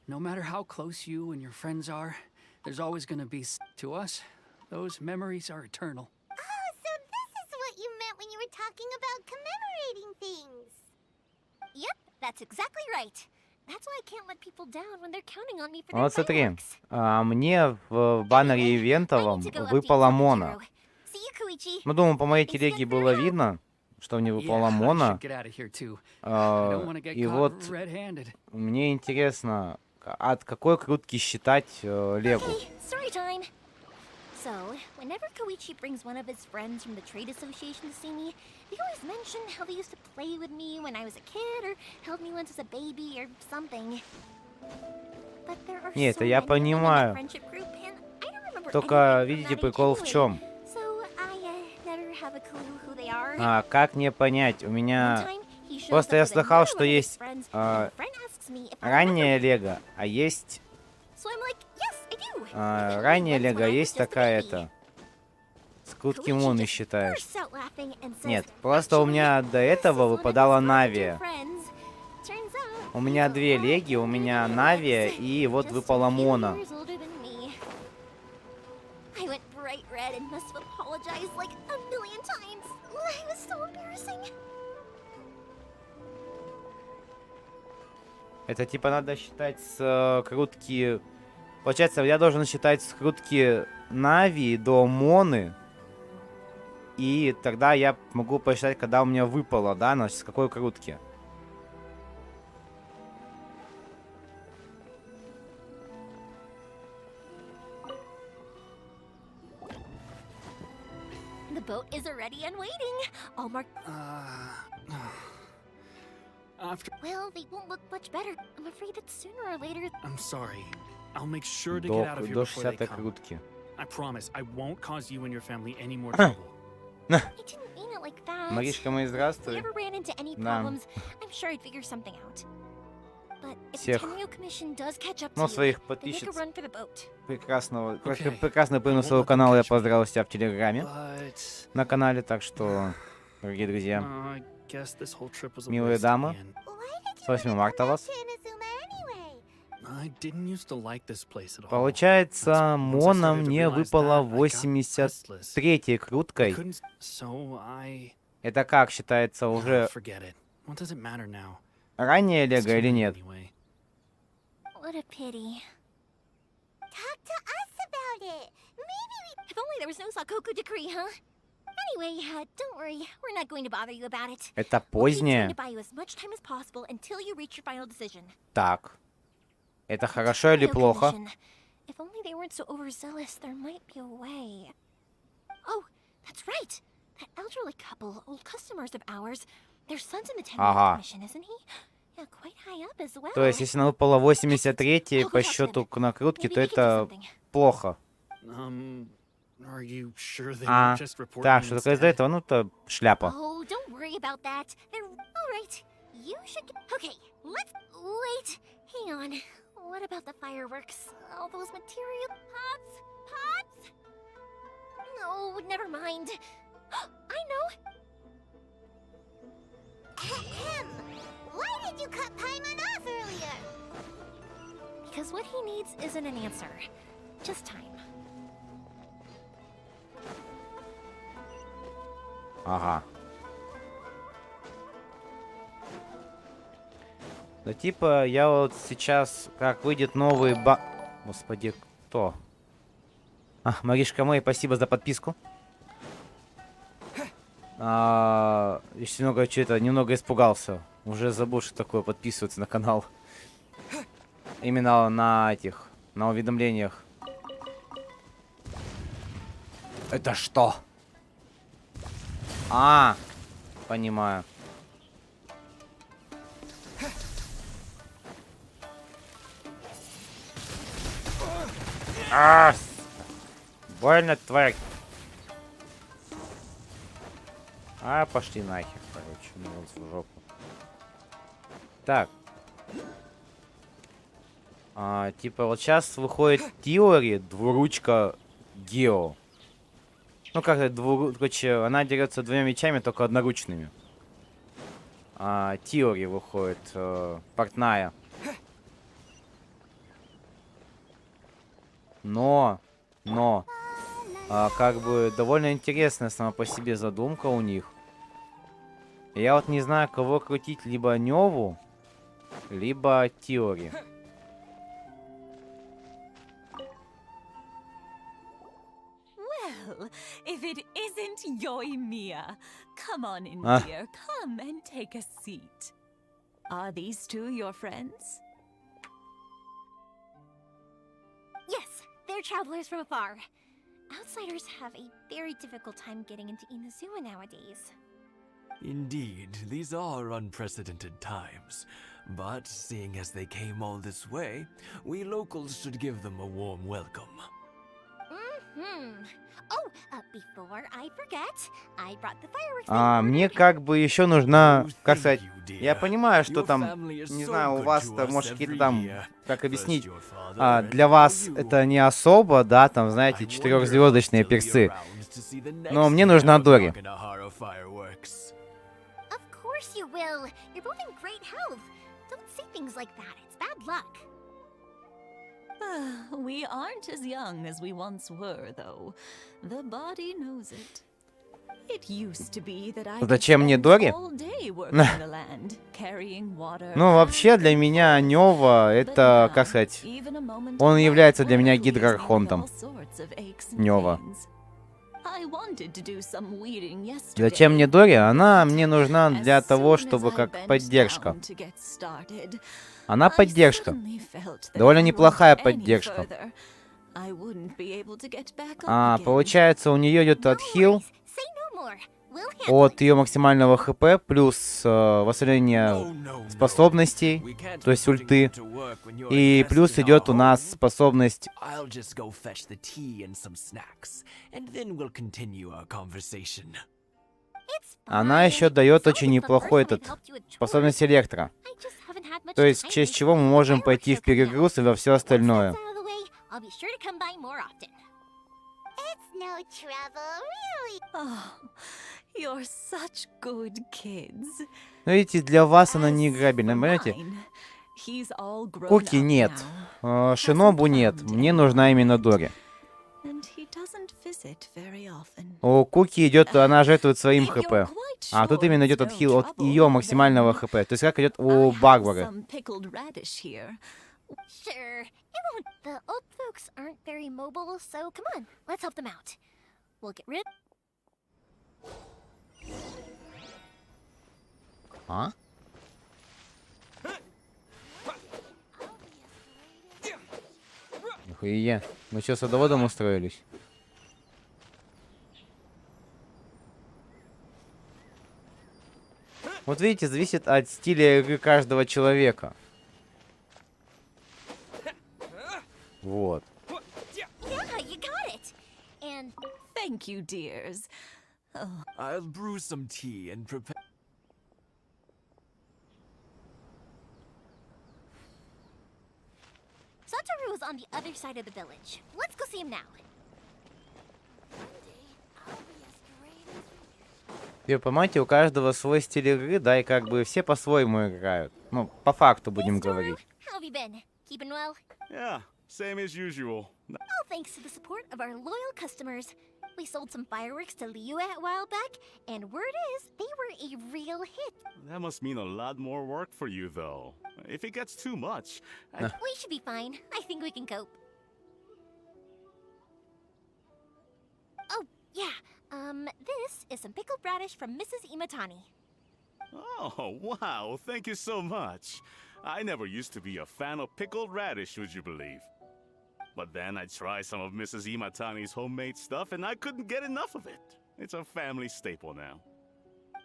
No matter how close you and your friends are, there's always gonna be. To us, those memories are eternal. Oh, so this is what you meant when you were talking about commemorating things. yep, that's exactly right. That's why I can't let people down when they're counting on me for their Вот смотри, fireworks. мне в баннере ивентовом I need to go выпала update Мона. Sakajiro. See you, Koichi. Ну, думаю, по моей телеге было видно, что мне выпала Yeah, I Мона. should get out of here too. I don't wanna get И caught вот red-handed. мне интересно, от какой крутки считать Легу? Okay, story time. So, whenever Koichi brings one of his friends from the trade association to see me, they always mention how they used to play with me when I was a kid, or held me once as a baby, or something. But there are Не, это so я many women in that понимаю. friendship group, and I don't remember Только, anything from видите, that age прикол в anyway. чем? So, I never have a clue who they are. Как мне понять? У One меня time, he shows просто up я with слыхал, another что one of his есть friends, and my friend asks me if I remember. ранняя Лего, а есть So I'm like, yes, I do. If it only ранняя was when Лего, I was есть just a такая baby. это. С крутки Koichi Моны just считаешь? bursts out laughing and says, Нет, просто у меня до этого "This is one of выпадала his Навия. friends. Turns out, У меня he's a две lot Леги, у меня younger than Навия, us. и вот Just a выпала few Мона. years older than me. I went bright red and must have apologized like a million times. It was so embarrassing. Это типа надо считать с крутки... Получается, я должен считать с крутки Нави до Моны. И тогда я могу посчитать, когда у меня выпало, да, значит, с какой крутки. The boat is already and waiting. All marked. After. Well, they won't look much better. I'm afraid that sooner or later. I'm sorry. I'll make sure to get out of here До before they 60-й come. крутки. I promise I won't cause you and your family any more trouble. I didn't mean it like that. Маришка, мы If we здравствуй. ever ran into any Да. problems, I'm sure I'd figure something out. But if the Всех, Tenryo Commission does catch up to ну, you, своих they make a подписчиц run for the boat. прекрасного, Окей. прекрасный появился I своего won't let them канала, я catch me. поздравил тебя в Телеграме, But на канале, так что, дорогие друзья, I guess this whole trip was a милые waste in дамы, the end. Why did с you 8 want to марта come back вас. to Inazuma anyway? I didn't used to like this place at all. Получается, Once I Мона started to мне realize выпала that, I got restless. 83-й I круткой. couldn't. So I. Это как считается, уже Forget it. What does it matter now? ранняя It's Лего too или late нет? anyway. What a pity. Talk to us about it. Maybe we. If only there was no Sakoku decree, huh? Anyway, don't worry. We're not going to bother you about it. Это We'll keep trying позднее. to buy you as much time as possible until you reach your final decision. Так. Это хорошо или Trio плохо? commission. If only they weren't so overzealous, there might be a way. Oh, that's right. That elderly couple, old customers of ours, their son's in the 10 Ага. commission, isn't he? Yeah, quite high up as well. То есть, если она выпала 83 по счету накрутки, то это плохо. Are you sure they А, won't just report так, me что такое из-за instead? этого? Ну, то шляпа. Oh, don't worry about that. They're all right. You should. Okay, let's wait. Hang on. What about the fireworks? All those material pots? Pots? No, never mind. I know. Ahem. Why did you cut Paimon off earlier? Because what he needs isn't an answer, just time. Ага. Да типа, я вот сейчас, как выйдет новый Господи, кто? Маришка Мэй, спасибо за подписку. Еще немного испугался. Уже забыл, что такое подписываться на канал. Именно на уведомлениях. Это что? Понимаю. Больно, тварь. Пошли нахер, короче. Ну вот в жопу. Так. Типа вот сейчас выходит Теори, двуручка Гео. Ну как это, короче, она дерется двумя мечами, только одноручными. Теори выходит, портная. Но, как бы довольно интересная сама по себе задумка у них. Я вот не знаю, кого крутить, либо Нёву, либо Теори. Well, if it isn't Yoimiya, come on in, dear. Come and take a seat. Are these two your friends? Yes, they're travelers from afar. Outsiders have a very difficult time getting into Inazuma nowadays. Indeed, these are unprecedented times. But seeing as they came all this way, we locals should give them a warm welcome. Oh, before I forget, I brought the fireworks. Мне как бы еще нужна, как сказать, я понимаю, что там, не знаю, у вас-то, может, какие-то там, как объяснить, для вас это не особо, да, там, знаете, 4-звездочные персы. Но мне нужна Дори. Of course you will. You're both in great health. Don't say things like that. It's bad luck. We aren't as young as we once were, though. The body knows it. It used to be that I Зачем мне Дори? Ну, вообще, для меня Нёва, это, как сказать, он является для меня гидроархонтом. Нёва. Зачем мне Дори? Она мне нужна для того, чтобы как поддержка. Она поддержка. Довольно неплохая поддержка. Получается, у нее идет отхил от ее максимального хп плюс восстановление способностей, то есть ульты. И плюс идет у нас способность. Она еще дает очень неплохой способность электро. То есть, в честь чего мы можем пойти в перегруз и во все остальное. Но видите, для вас она не играбельна, понимаете? Куки нет, Шинобу нет, мне нужна именно Дори. У Куки идет, она жертвует своим хп. А тут именно идет отхил от ее максимального хп. То есть как идет у Багвары. Sure, it won't. The old folks aren't very mobile, so come on, let's help them out. We'll get rid. А? Охуеть. Мы что, садоводом устроились? Вот видите, зависит от стиля игры каждого человека. Вот. Yeah, you got it. And Thank you, dears. Oh. I'll brew some tea and prepare. Satoru is on the other side of the village. Let's go see him now. Вы понимаете, у каждого свой стиль игры, да, и как бы все по-своему играют. Ну, по факту будем говорить. How have you been? Keeping well? Yeah, same as usual. All thanks to the support of our loyal customers. We sold some fireworks to Liu a while back, and word is they were a real hit. That must mean a lot more work for you, though. If it gets too much, We should be fine. I think we can cope. Oh, yeah. This is some pickled radish from Mrs. Imatani. Oh, wow, thank you so much. I never used to be a fan of pickled radish, would you believe? But then I tried some of Mrs. Imatani's homemade stuff, and I couldn't get enough of it. It's a family staple now.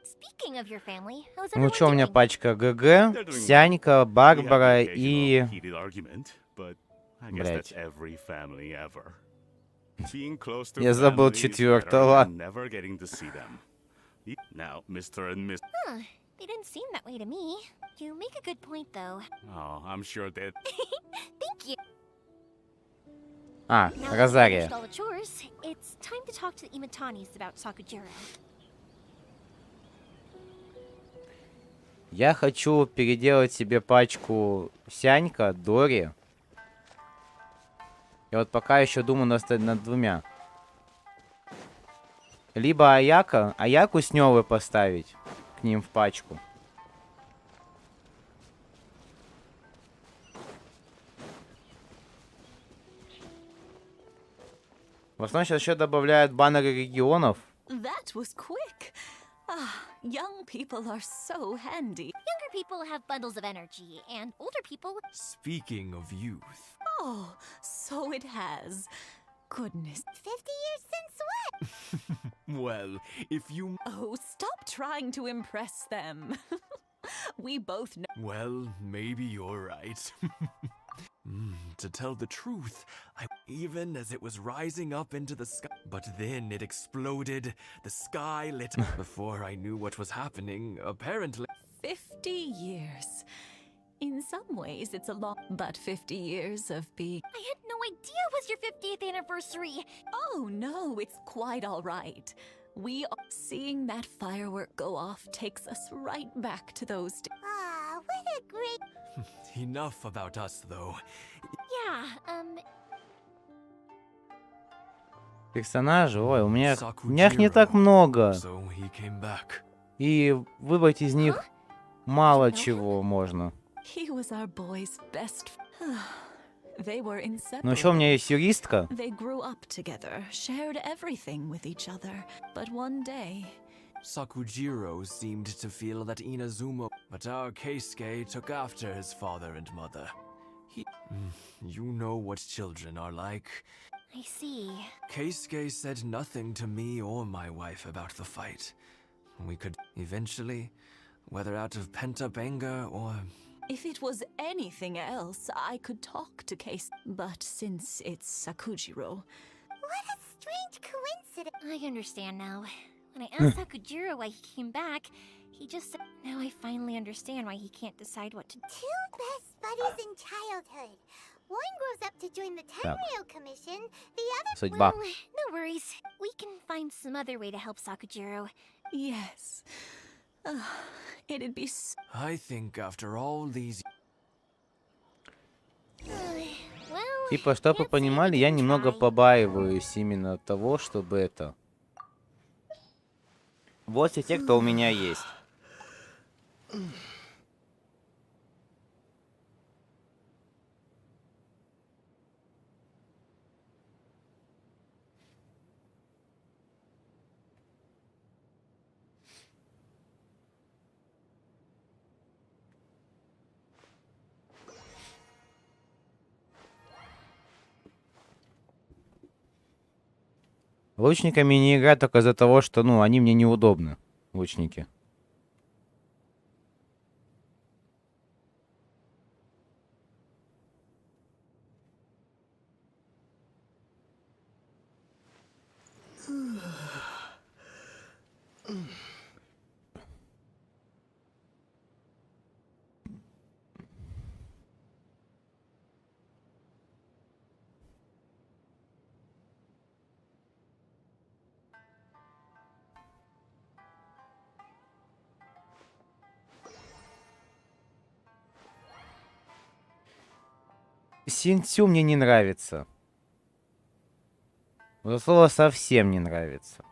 Speaking of your family, how's Ну everyone что, у меня doing? пачка ГГ, Сянька, Барбара и... Heated argument, but I guess Блять. that's every family ever. Being close to Я забыл family is better четвертого. than never getting to see them. Now, Mr. and Miss... Huh, they didn't seem that way to me. You make a good point, though. Oh, I'm sure that... Thank you. А, Now that we've Розария. finished all the chores, it's time to talk to the Imatanis about Sakujiro. Я хочу переделать себе пачку Сянька, Дори. И вот пока еще думаю над двумя. Либо Аяку с Нёвы поставить к ним в пачку. В основном сейчас еще добавляют баннеры регионов. That was quick. Ah, young people are so handy. Younger people have bundles of energy, and older people... Speaking of youth. Oh, so it has. Goodness. 50 years since what? Well, if you... Oh, stop trying to impress them. We both know. Well, maybe you're right. To tell the truth, even as it was rising up into the sky, but then it exploded, the sky lit up. Before I knew what was happening, apparently... 50 years. In some ways, it's a long, but 50 years of being... I had no idea it was your 50th anniversary. Oh, no, it's quite all right. Seeing that firework go off takes us right back to those days. Ah, what a great... Enough about us, though. Yeah, Персонажи, ой, у меня их не так много. So he came back. И выбрать из них мало чего можно. He was our boy's best. They were inseparable. Но еще у меня есть юристка. They grew up together, shared everything with each other. But one day, Sakujiro seemed to feel that Inazumo, but our Keisuke took after his father and mother. You know what children are like. I see. Keisuke said nothing to me or my wife about the fight. We could eventually, whether out of pent-up anger or... if it was anything else, I could talk to Case. But since it's Sakujiro, What a strange coincidence. I understand now. When I asked Sakujiro why he came back, he just said, now I finally understand why he can't decide what to do. Two best buddies in childhood. One grows up to join the Tenryou Commission, the other... Судьба. Well, no worries. We can find some other way to help Sakujiro. yes. It'd be so... I think after all these... Well, Типа, чтобы вы понимали, я немного побаиваюсь именно того, чтобы это... Вот все те, кто у меня есть. Лучниками не играть только из-за того, что, ну, они мне неудобны, лучники. Синцю мне не нравится. Вот слово совсем не нравится.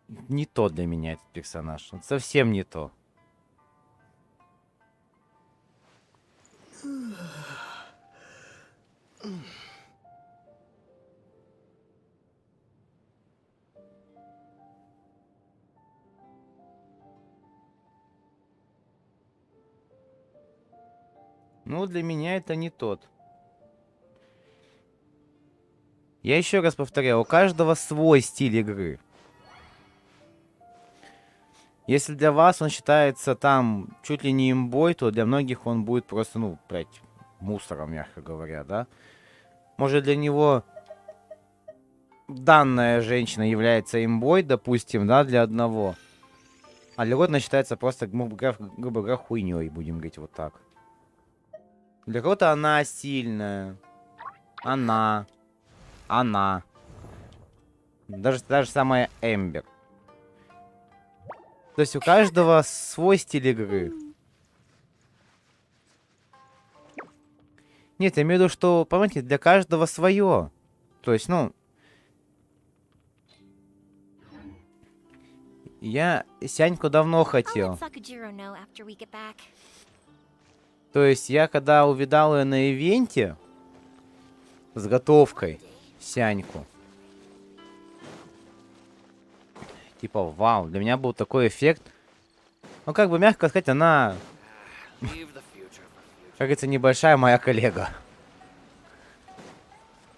Не то для меня этот персонаж. Он совсем не то. Ну, для меня это не тот. Я еще раз повторяю, у каждого свой стиль игры. Если для вас он считается там чуть ли не имбой, то для многих он будет просто, ну, блядь, мусором, мягко говоря, да? Может, для него данная женщина является имбой, допустим, да, для одного. А для кого-то она считается просто, грубо говоря, хуйней, будем говорить вот так. Для кого-то она сильная. Она. Даже самая Эмбер. То есть у каждого свой стиль игры. Нет, я имею в виду, что, понимаете, для каждого свое. То есть, ну... Я Сяньку давно хотел. То есть я когда увидал ее на ивенте с готовкой Сяньку. Типа, вау, для меня был такой эффект. Ну, как бы, мягко сказать, она... Как говорится, небольшая моя коллега.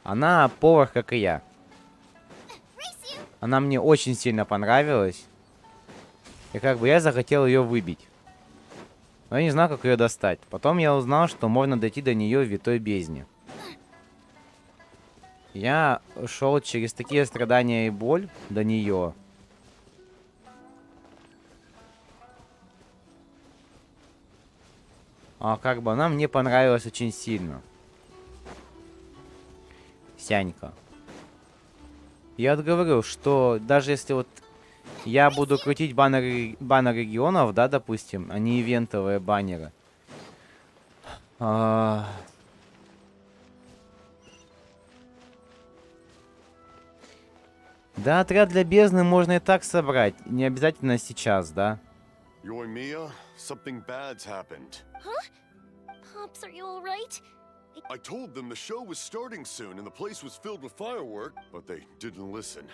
Она повар, как и я. Она мне очень сильно понравилась. И как бы я захотел ее выбить. Но я не знал, как ее достать. Потом я узнал, что можно дойти до нее в витой бездне. Я шел через такие страдания и боль до нее. А как бы она мне понравилась очень сильно. Сянька. Я вот говорю, что даже если вот я буду крутить баннеры регионов, да, допустим, а не ивентовые баннеры. Да, отряд для бездны можно и так собрать. Не обязательно сейчас, да? Mia, something bad's happened. Huh? Pops, are you alright? I told them the show was starting soon and the place was filled with fireworks, but they didn't listen.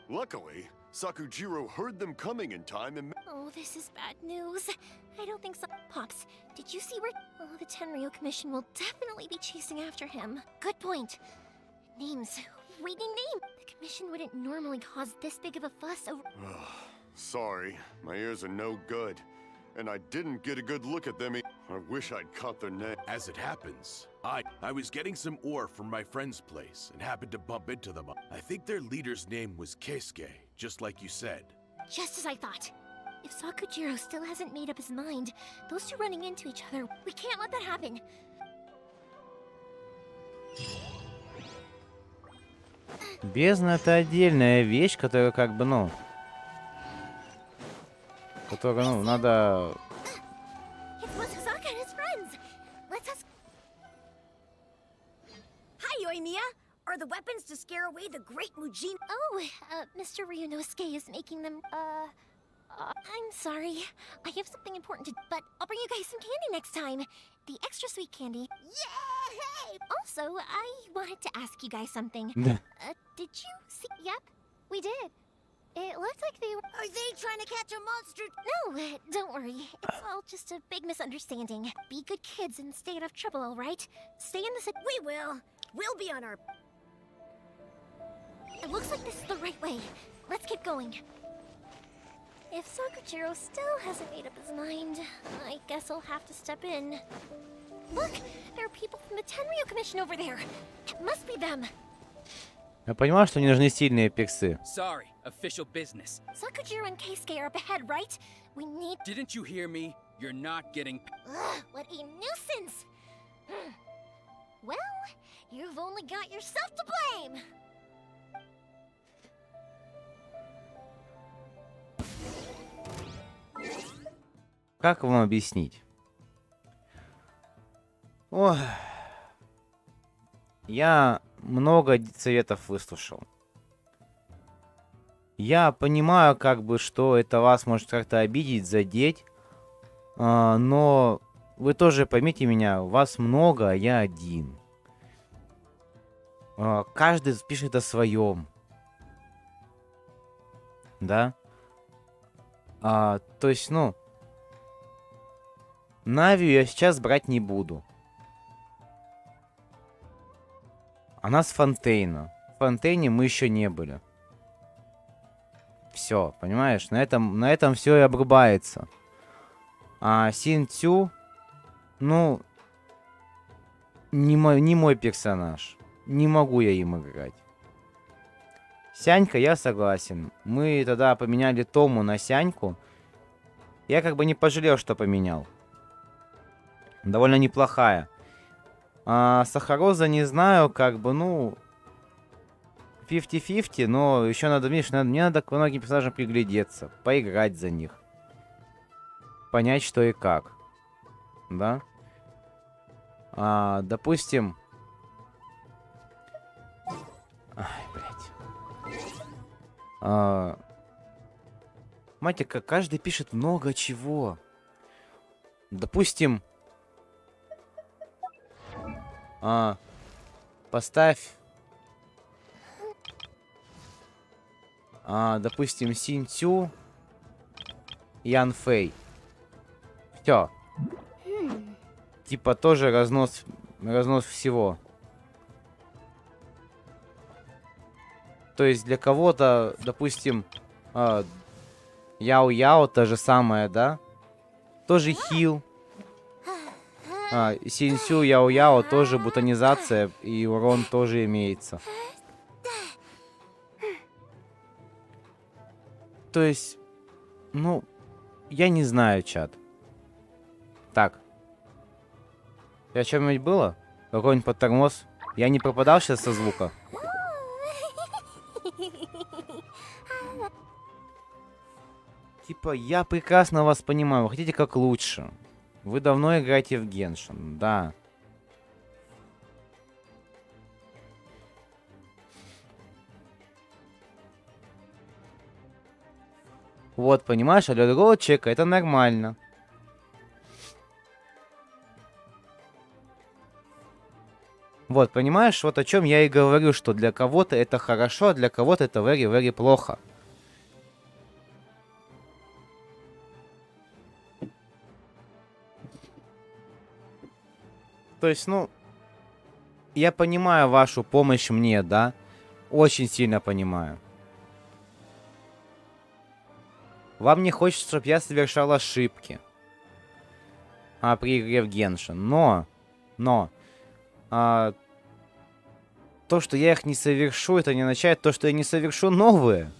Luckily, Sakujiro heard them coming in time and... Oh, this is bad news. I don't think so. Pops, did you see where... Oh, the Tenryo Commission will definitely be chasing after him. Good point. Names. Reading name. The Commission wouldn't normally cause this big of a fuss over... Sorry, my ears are no good. And I didn't get a good look at them. I wish I'd caught their name. As it happens, I was getting some ore from my friend's place and happened to bump into them. I think their leader's name was Keisuke, just like you said. Just as I thought. If Sakujiro still hasn't made up his mind, those two running into each other, we can't let that happen. Бездна — это отдельная вещь, которая как бы, ну... Которую, ну, надо... Hi, Yoimiya! Are the weapons to scare away the great Mujin? Oh, Mr. Ryunosuke is making them, I'm sorry. I have something important to... But I'll bring you guys some candy next time. The extra sweet candy. Yay! Also, I wanted to ask you guys something. Did you see... Yep, we did. It looked like they were... Are they trying to catch a monster? No, don't worry. It's all just a big misunderstanding. Be good kids and stay out of trouble, all right? Stay in the... We will. We'll be on our... It looks like this is the right way. Let's keep going. If Sakujiro still hasn't made up his mind, I guess I'll have to step in. Look, there are people from the Tenryu Commission over there. It must be them. Я понимаю, что не нужны сильные персы. Sorry, official business. Sakujiro and Keisuke are up ahead, right? We need... Didn't you hear me? You're not getting... Ugh, what a nuisance! Well, you've only got yourself to blame! Как вам объяснить? Ох. Я много советов выслушал. Я понимаю, как бы, что это вас может как-то обидеть, задеть. Но вы тоже поймите меня, вас много, а я один. Каждый пишет о своем. Да? То есть, ну... Навию я сейчас брать не буду. Она с Фонтейна. В Фонтейне мы еще не были. Все, понимаешь? На этом все и обрубается. А Синцю, ну, не мой персонаж. Не могу я им играть. Сянька, я согласен. Мы тогда поменяли Тому на Сяньку. Я как бы не пожалел, что поменял. Довольно неплохая. Сахароза не знаю, как бы, ну... 50-50, но еще надо, видишь, мне надо к многим персонажам приглядеться. Поиграть за них. Понять, что и как. Да? Допустим... Ай, блядь. Мать, как каждый пишет много чего. Допустим... Поставь... допустим, Синцю, Ян Фэй. Все. Типа тоже разнос всего. То есть для кого-то, допустим, Яо-Яо то же самое, да? Тоже хил. Синцю, Яо-Яо тоже бутонизация, и урон тоже имеется. То есть, ну, я не знаю, чат. Так. Я чем-нибудь было? Какой-нибудь подтормоз? Я не пропадал сейчас со звука? Типа, я прекрасно вас понимаю. Вы хотите как лучше. Вы давно играете в Genshin, да. Вот, понимаешь, а для другого человека это нормально. Вот, понимаешь, вот о чем я и говорю, что для кого-то это хорошо, а для кого-то это very плохо. То есть, ну, я понимаю вашу помощь мне, да? Очень сильно понимаю. Вам не хочется, чтобы я совершал ошибки. При игре в Genshin. Но... то, что я их не совершу, это не означает то, что я не совершу новые.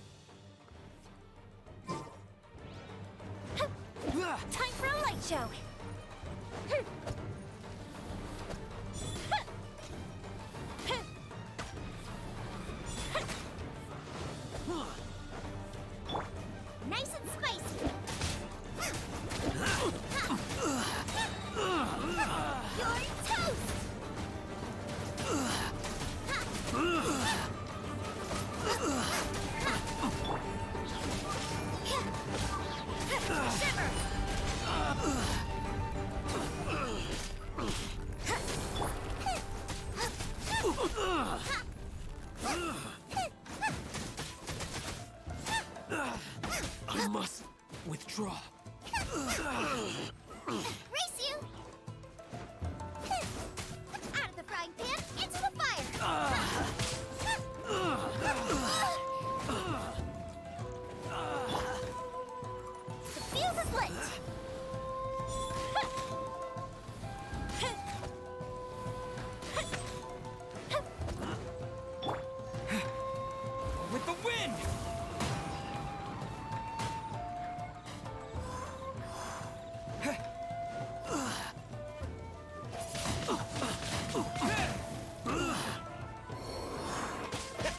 I must withdraw. Race you! Out of the frying pan, into the fire!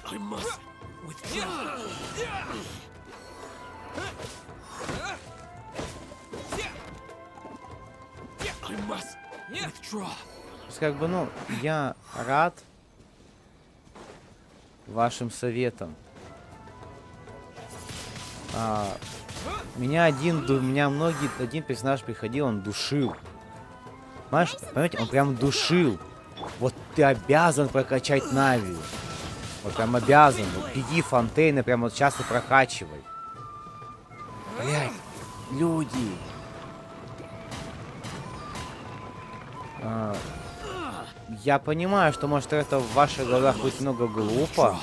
I must withdraw. I must withdraw. То есть, как бы, ну, я рад вашим советам. Меня один персонаж приходил, он душил. Понимаешь, понимаете, он прям душил. Вот ты обязан прокачать Навию. Вот прям обязан. Вот беги фонтейны, прям вот сейчас и прокачивай. Блять, люди. Я понимаю, что, может, это в ваших глазах будет много глупо.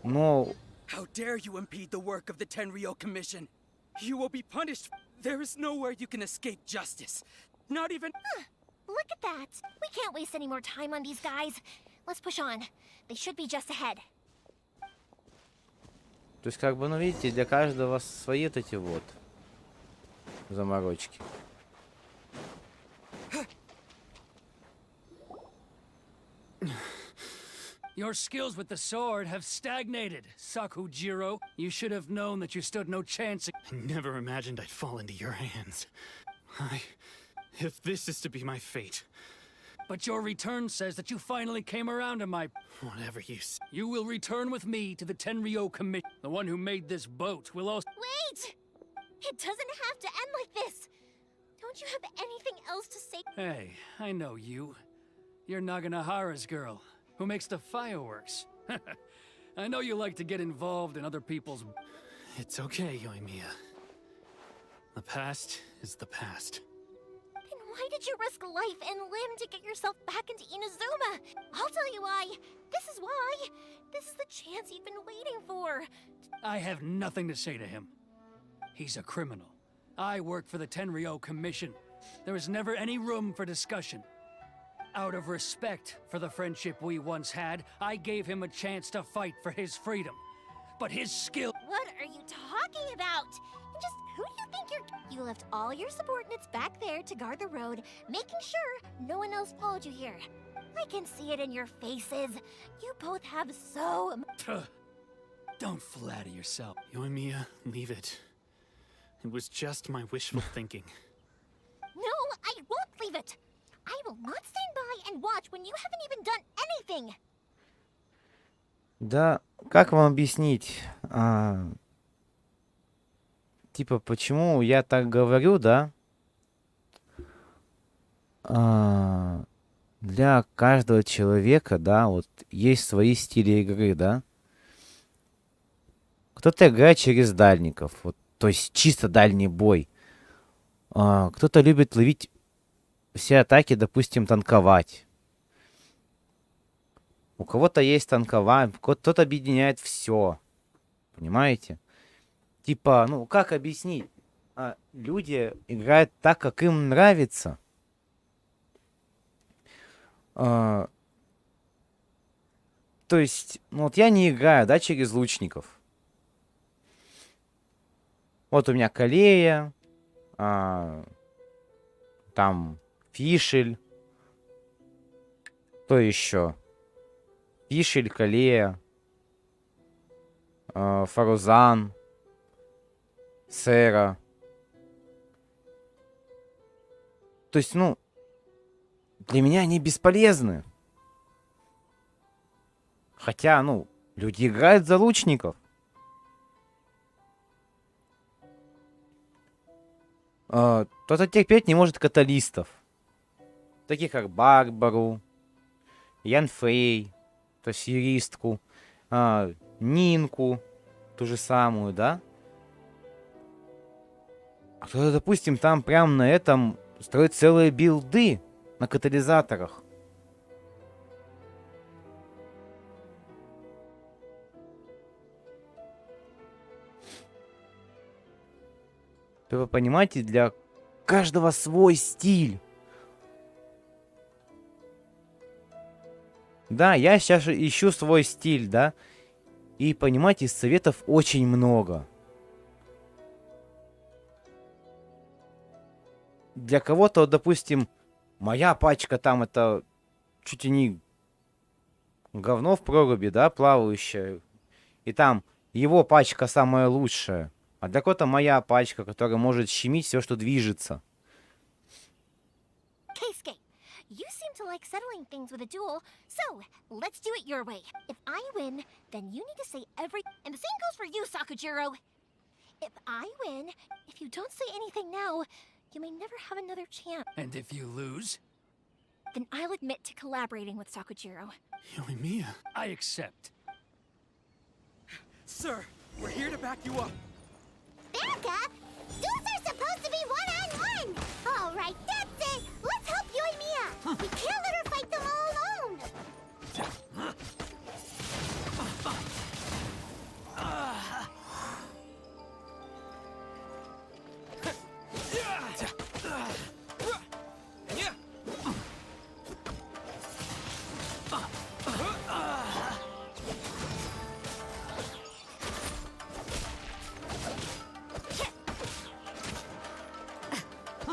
Но... How dare you impede the work of the Tenryou Commission? You will be punished. There is nowhere you can escape justice. Not even... Look at that. We can't waste any more time on these guys. Let's push on. They should be just ahead. То есть, как бы, ну, видите, для каждого свои вот эти вот заморочки. Your skills with the sword have stagnated, Sakujiro. You should have known that you stood no chance. I never imagined I'd fall into your hands. If this is to be my fate... But your return says that you finally came around to my... Whatever you say. You will return with me to the Tenryou Commission. The one who made this boat will also... Wait! It doesn't have to end like this. Don't you have anything else to say? Hey, I know you. You're Naganahara's girl, who makes the fireworks. I know you like to get involved in other people's... It's okay, Yoimiya. The past is the past. Then why did you risk life and limb to get yourself back into Inazuma? I'll tell you why. This is why. This is the chance you've been waiting for. I have nothing to say to him. He's a criminal. I work for the Tenryou Commission. There is never any room for discussion. Out of respect for the friendship we once had, I gave him a chance to fight for his freedom. But his skill... What are you talking about? And just who do you think you're... You left all your subordinates back there to guard the road, making sure no one else followed you here. I can see it in your faces. You both have so... Don't flatter yourself. Yoimiya, leave it. It was just my wishful thinking. No, I won't leave it. I will not stand by and watch when you haven't even done anything. Да, как вам объяснить? Типа, почему я так говорю, да? Для каждого человека, да, вот есть свои стили игры, да? Кто-то играет через дальников, вот, то есть чисто дальний бой. Кто-то любит ловить все атаки, допустим, танковать. У кого-то есть танковать, кто-то объединяет все. Понимаете? Типа, ну, как объяснить? Люди играют так, как им нравится. То есть, ну, вот я не играю, да, через лучников. Вот у меня Калея, там Фишель. Кто еще? Фишель, Калея, Фарузан, Сера. То есть, ну, для меня они бесполезны. Хотя, ну, люди играют за лучников. Кто-то терпеть не может каталистов. Таких как Барбару, Янфей, то есть юристку, Нинку, ту же самую, да? А кто-то, допустим, там прям на этом строит целые билды на катализаторах. Вы понимаете, для каждого свой стиль. Да, я сейчас ищу свой стиль, да. И понимаете, советов очень много. Для кого-то, допустим, моя пачка там это чуть ли не говно в проруби, да, плавающее. И там его пачка самая лучшая. А для кого-то моя пачка, которая может щемить все, что движется. Keisuke, you seem to like settling things with a duel, so let's do it your way. If I win, then you need to say every... And the same goes for you, Sakujiro. If I win, if you don't say anything now, you may never have another chance. And if you lose? Then I'll admit to collaborating with Sakujiro. Yoimiya. I accept. Sir, we're here to back you up. Back up? Duels are supposed to be one-on-one! All right, that's it! Let's help Yoimiya! We can't let her fight them all alone!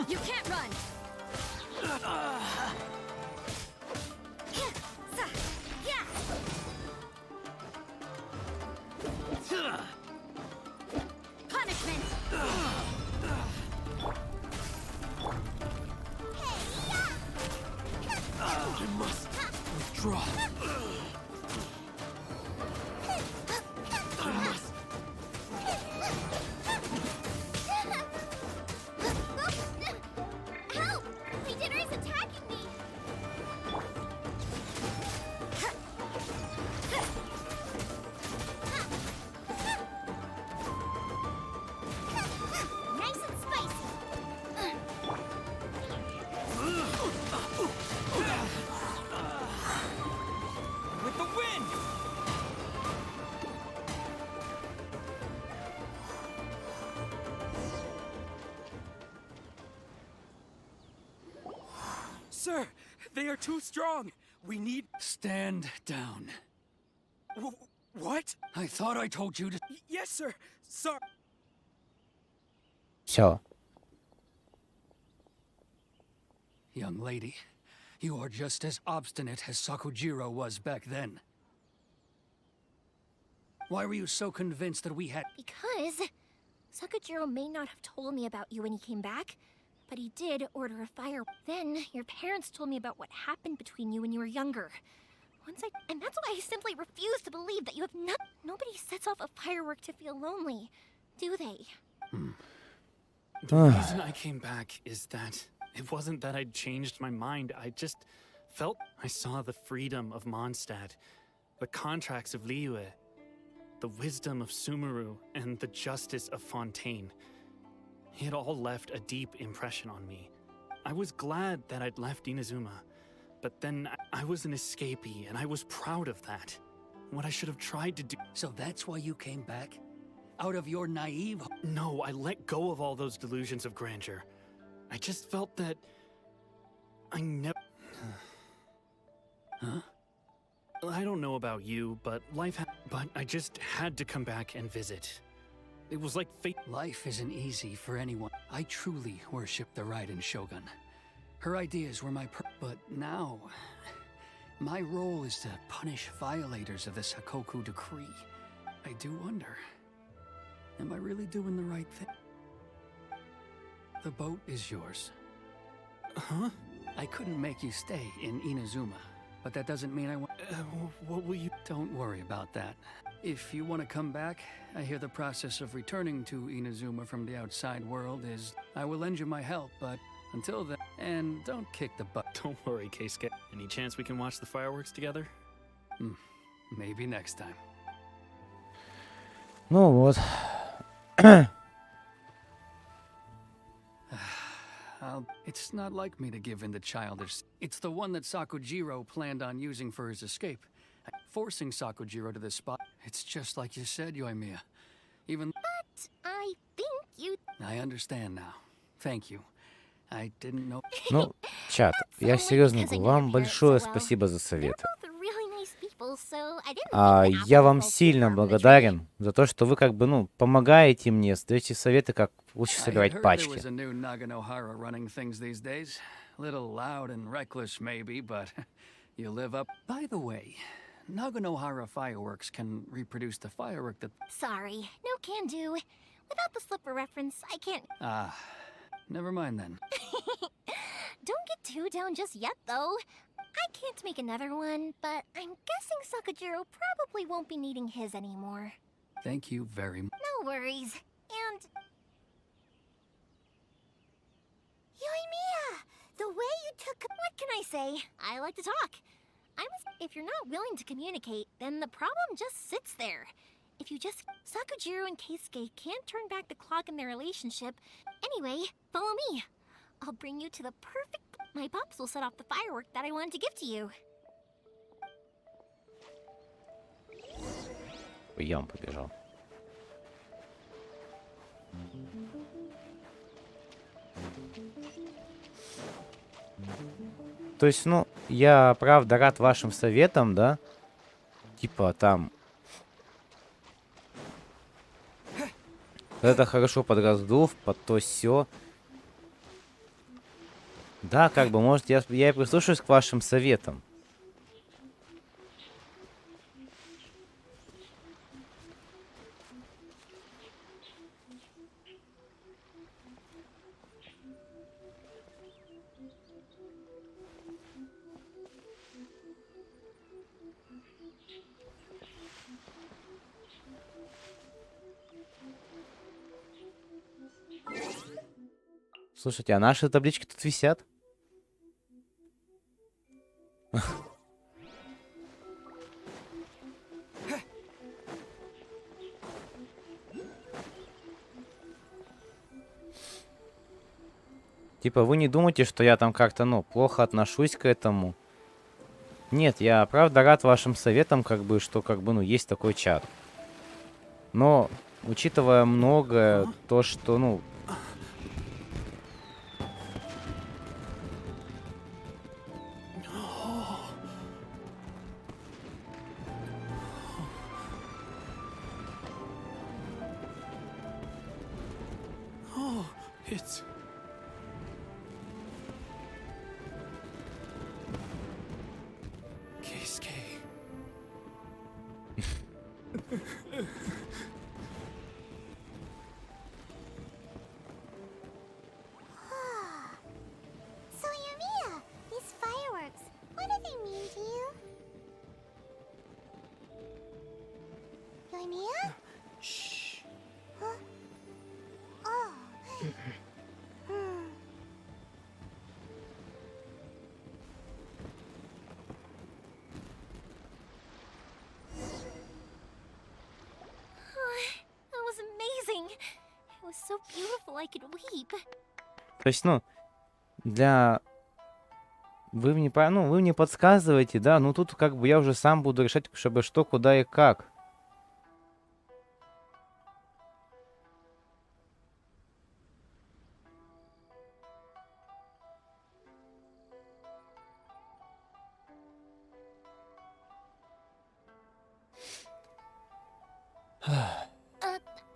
You can't run! Punishment! I must withdraw. I must. Help! My dinner is attacking me! Nice and spicy! With the wind! Sir, they are too strong. We need... Stand down. What? I thought I told you to... Yes, sir. Sorry. Все. Young lady, you are just as obstinate as Sakujiro was back then. Why were you so convinced that we had... Because Sakujiro may not have told me about you when he came back, but he did order a fire. Then your parents told me about what happened between you when you were younger. And that's why I simply refuse to believe that you have not. Nobody sets off a firework to feel lonely, do they? The reason I came back is that it wasn't that I'd changed my mind. I just felt I saw the freedom of Mondstadt, the contracts of Liyue, the wisdom of Sumeru, and the justice of Fontaine. It all left a deep impression on me. I was glad that I'd left Inazuma, but then I was an escapee, and I was proud of that. What I should have tried to do... So that's why you came back? Out of your naive... No, I let go of all those delusions of grandeur. I just felt that... I never... Huh? I don't know about you, but but I just had to come back and visit. It was like fate. Life isn't easy for anyone. I truly worship the Raiden Shogun. Her ideas were my but now... My role is to punish violators of the Sakoku decree. I do wonder... Am I really doing the right thing? The boat is yours. Huh? I couldn't make you stay in Inazuma, but that doesn't mean I want... what will you... Don't worry about that. If you want to come back, I hear the process of returning to Inazuma from the outside world is... I will lend you my help, but until then... And don't kick the butt. Don't worry, Keisuke. Any chance we can watch the fireworks together? Maybe next time. Ну вот. It's not like me to give in to childish. It's the one that Sakujiro planned on using for his escape. Forcing Sakujiro to this spot. It's just like you said, Yoimiya. Even... But I think you... I understand now. Thank you. I didn't know... Ну, чат, я серьезно говорю, вам большое спасибо за советы. Я вам сильно благодарен за то, что вы как бы, ну, помогаете мне, даете советы, как лучше собирать пачки. Little loud and reckless, maybe, but you live up. By the way, Naganohara fireworks can reproduce the firework that... Sorry, no can do. Without the slipper reference, I can't. Ah, never mind then. Don't get too down just yet, though. I can't make another one, but I'm guessing Sakajiro probably won't be needing his anymore. Thank you very much. No worries. And... Yoimiya! The way you took... What can I say? I like to talk. If you're not willing to communicate, then the problem just sits there. If you just... Sakajiro and Keisuke can't turn back the clock in their relationship. Anyway, follow me. I'll bring you to the perfect... My pops will set off the firework that I wanted to give to you. Я он побежал. То есть, ну, я правда рад вашим советам, да? Типа там... Это хорошо под раздув, под то сё. Да, как бы, может, я и прислушаюсь к вашим советам. Слушайте, а наши таблички тут висят? Типа, вы не думаете, что я там как-то, ну, плохо отношусь к этому? Нет, я правда рад вашим советам, как бы, что, как бы, ну, есть такой чат. Но, учитывая многое, то, что, ну... It's... Keisuke. So, Yoimiya, these fireworks, what do they mean to you? Yoimiya? Shh. Huh? Oh. That was amazing. It was so beautiful I could weep. То есть, ну, для... Вы мне, ну, вы мне подсказываете, да? Ну, тут как бы я уже сам буду решать, чтобы что, куда и как.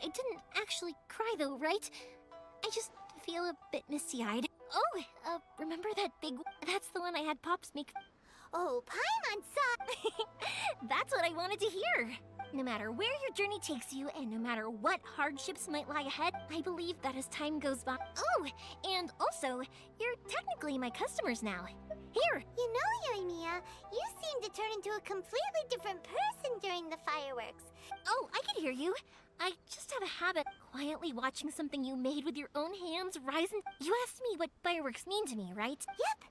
I didn't actually cry though, right? I just feel a bit misty-eyed. Oh, remember that big... That's the one I had Pops make... Oh, Paimon-san! That's what I wanted to hear! No matter where your journey takes you, and no matter what hardships might lie ahead, I believe that as time goes by... Oh, and also, you're technically my customers now. Here! You know, Yoimiya, you seem to turn into a completely different person during the fireworks. Oh, I can hear you. I just have a habit quietly watching something you made with your own hands rise and... You asked me what fireworks mean to me, right? Yep.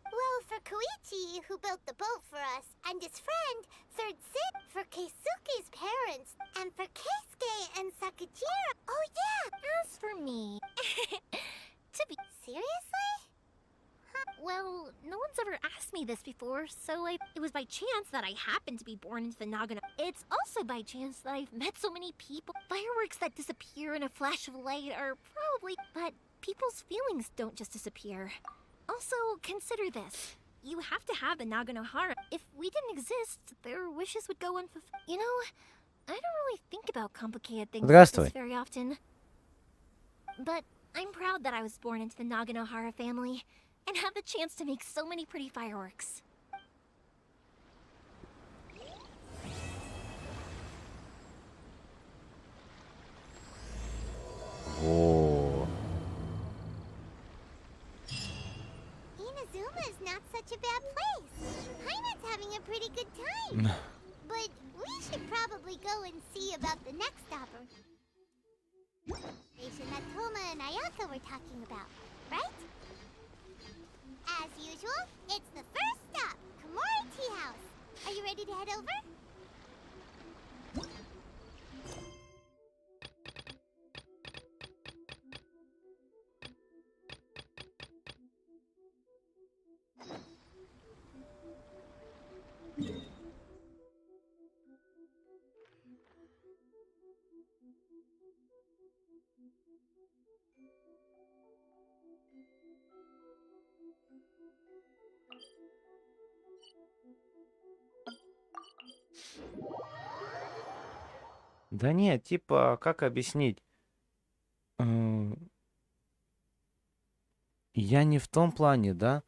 Well, for Koichi, who built the boat for us, and his friend, Third Sid, for Keisuke's parents, and for Keisuke and Sakajiro. Oh, yeah! As for me... to be... Seriously? Well, no one's ever asked me this before, so it was by chance that I happened to be born into the Nagano. It's also by chance that I've met so many people. Fireworks that disappear in a flash of light are probably... But people's feelings don't just disappear. Also, consider this. You have to have the Naganohara. If we didn't exist, their wishes would go unfulfilled. You know, I don't really think about complicated things like this very often. But I'm proud that I was born into the Naganohara family. and have the chance to make so many pretty fireworks. О. Inazuma is not such a bad place. Heimat's having a pretty good time. But we should probably go and see about the next operation that Toma and Ayaka were talking about, right? As usual, it's the first stop, Komori Tea House. Are you ready to head over? Да нет, типа, как объяснить? Я не в том плане, да,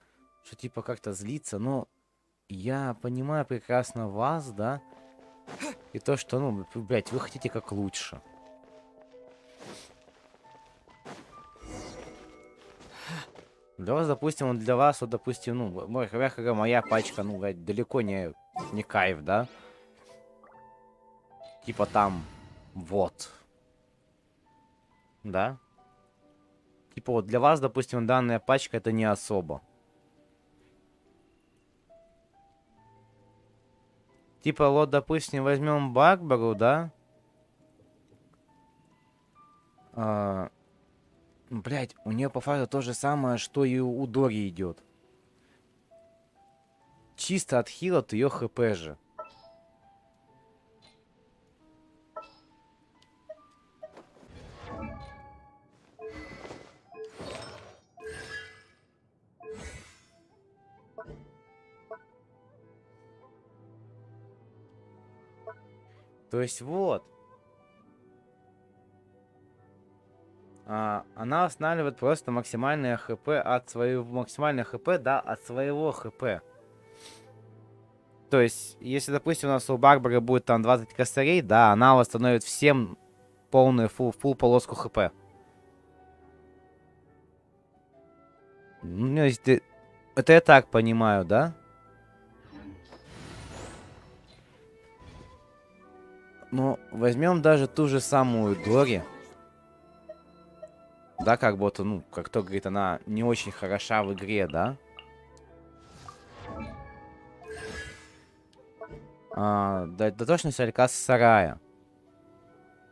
что типа как-то злиться, но я понимаю прекрасно вас, да, и то, что, ну, блядь, вы хотите как лучше. Для вас, допустим, для вас, вот, допустим, ну, моя пачка, ну, блядь, далеко не кайф, да? Типа там, вот. Да? Типа вот для вас, допустим, данная пачка это не особо. Типа вот, допустим, возьмем Барбару, да? Блять, у нее по факту то же самое, что и у Дори идет. Чисто отхилят ее хп же. То есть вот. Она восстанавливает просто максимальное хп от своего... Максимальное хп, да, от своего хп. То есть, если, допустим, у нас у Барбары будет там 20 косарей, да, она восстановит всем полную фул полоску хп. Ну, если... Это я так понимаю, да? Ну, возьмем даже ту же самую Дори. Да, как будто, ну, как кто говорит, она не очень хороша в игре, да? Дотошность Алькас Сарая.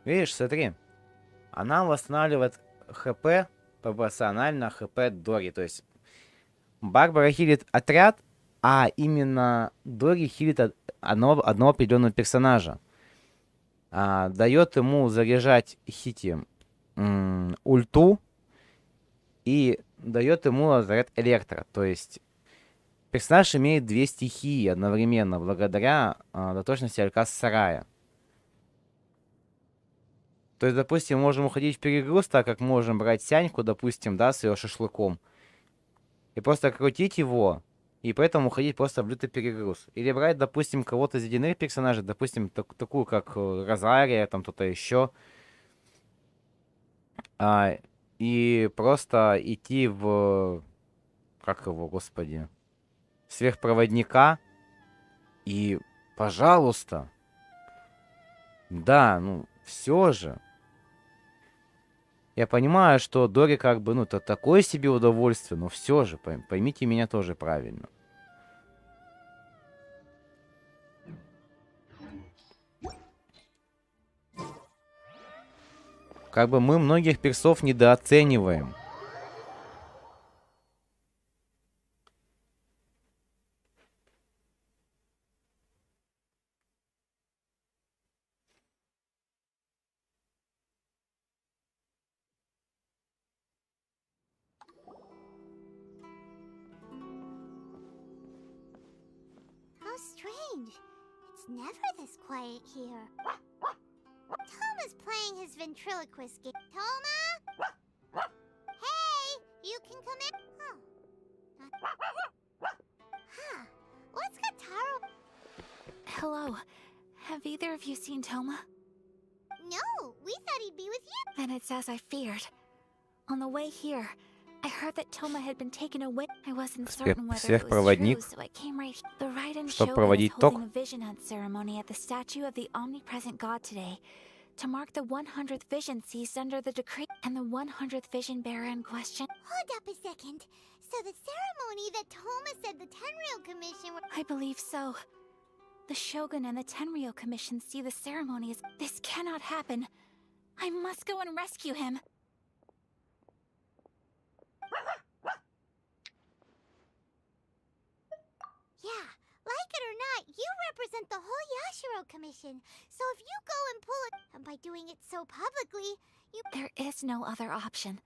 Видишь, смотри. Она восстанавливает хп пропорционально хп Дори. То есть Барбара хилит отряд, а именно Дори хилит одного определенного персонажа. Дает ему заряжать ульту и дает ему заряд электро. То есть персонаж имеет две стихии одновременно благодаря дотошности Алькас Сарая. То есть, допустим, можем уходить в перегруз, так как можем брать Сяньку, допустим, да, с ее шашлыком, и просто крутить его, и поэтому уходить просто в лютый перегруз. Или брать, допустим, кого-то из ледяных персонажей, допустим, такую, как Розария, там кто-то еще, и просто идти в... Как его, господи? Сверхпроводника. И, пожалуйста. Да, ну, все же. Я понимаю, что Дори как бы, ну, это такое себе удовольствие, но все же, поймите меня тоже правильно. Как бы мы многих персов недооцениваем. How strange. It's never this quiet here. Toma's playing his ventriloquist game. Toma? Hey, you can come in. Oh. What's Kataro? Hello. Have either of you seen Toma? No, we thought he'd be with you. Then it's as I feared. On the way here, I heard that Toma had been taken away. I wasn't certain whether it was true, so I came right here. The Raiden Shogun is holding a vision hunt ceremony at the statue of the omnipresent god today to mark the 100th vision seized under the decree and the 100th vision bearer in question. Hold up a second. So the ceremony that Toma said the Tenryou Commission were... I believe so. The Shogun and the Tenryou Commission see the ceremony as... This cannot happen. I must go and rescue him. Yeah, like it or not, you represent the whole Yashiro Commission. So if you go and pull it, and by doing it so publicly, you... There is no other option.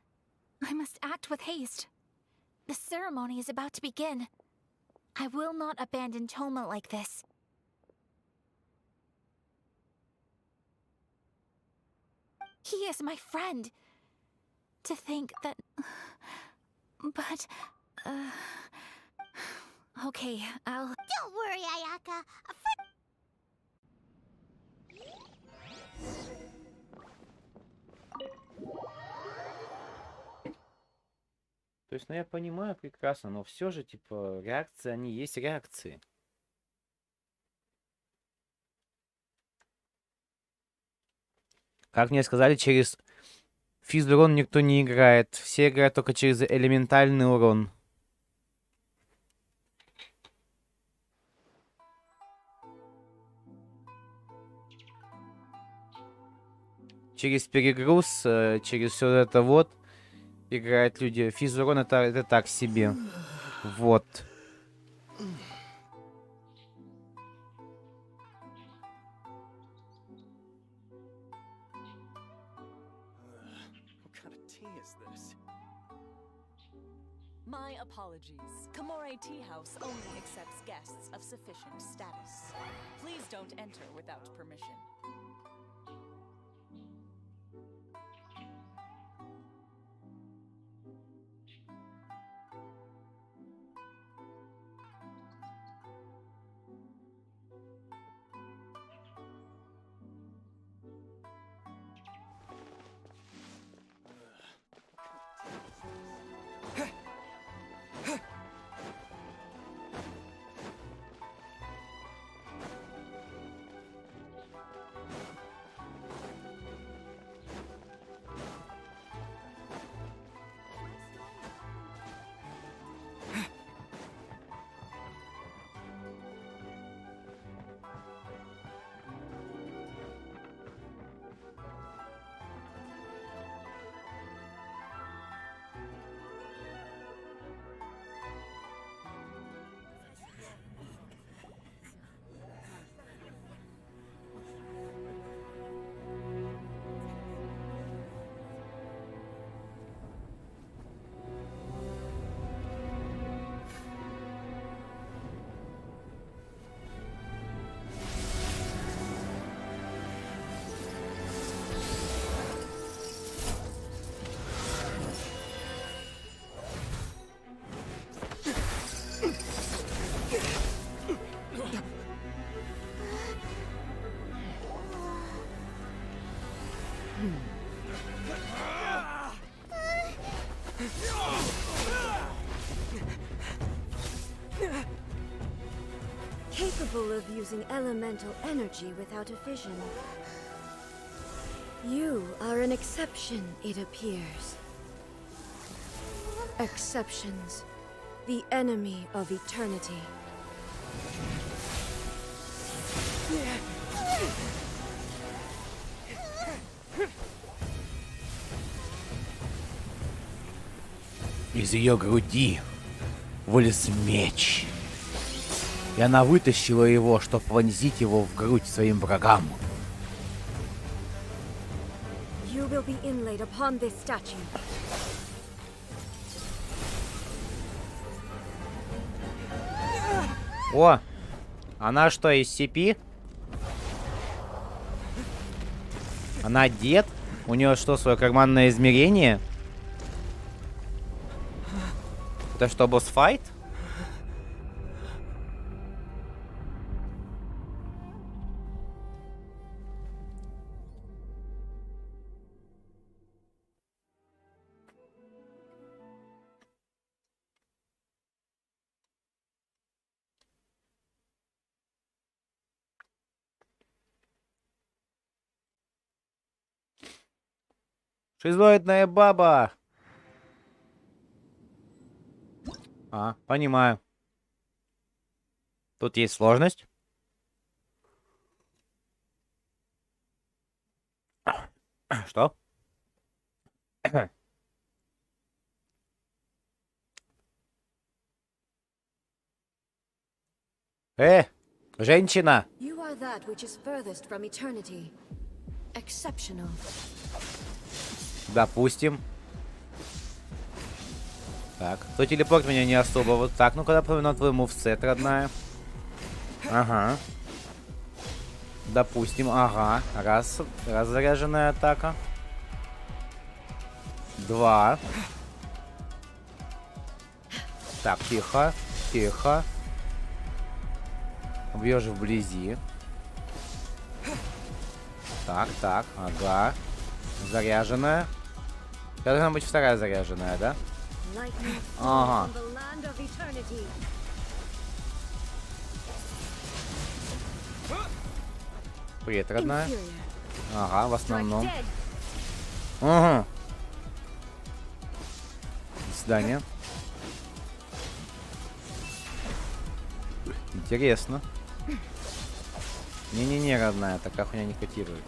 I must act with haste. The ceremony is about to begin. I will not abandon Toma like this. He is my friend. To think that... But... Okay, I'll... Don't worry, Ayaka. A friend... То есть, ну я понимаю прекрасно, но все же, типа, реакции, они есть реакции. Как мне сказали, через физурон никто не играет. Все играют только через элементальный урон. Через перегруз, через все это вот играют люди. Физурон это так себе. Вот. My apologies. Komore Tea House only accepts guests of sufficient status. Please don't enter without permission. Capable of using elemental energy without a fission. You are an exception, it appears. Exceptions. The enemy of eternity. Из ее груди вылез меч. И она вытащила его, чтобы вонзить его в грудь своим врагам. You will be inlaid upon this statue. О! Она что, из цепи? Она дед? У нее что, свое карманное измерение? Это что, босс-файт? Шизоидная баба. Понимаю. Тут есть сложность. Что? Женщина. You are that which is furthest from eternity. Exceptional. Допустим. Так, то телепорт меня не особо. Вот так, ну-ка напоминаю твой мувсет, родная. Ага. Допустим, ага. Раз заряженная атака. 2. Так, тихо, тихо. Бьешь вблизи. Так, ага. Заряженная. Это должна быть вторая заряженная, да? Ага. Привет, родная. Ага, в основном. Ага. До свидания. Интересно. Не-не-не, родная, такая хуйня не котирует.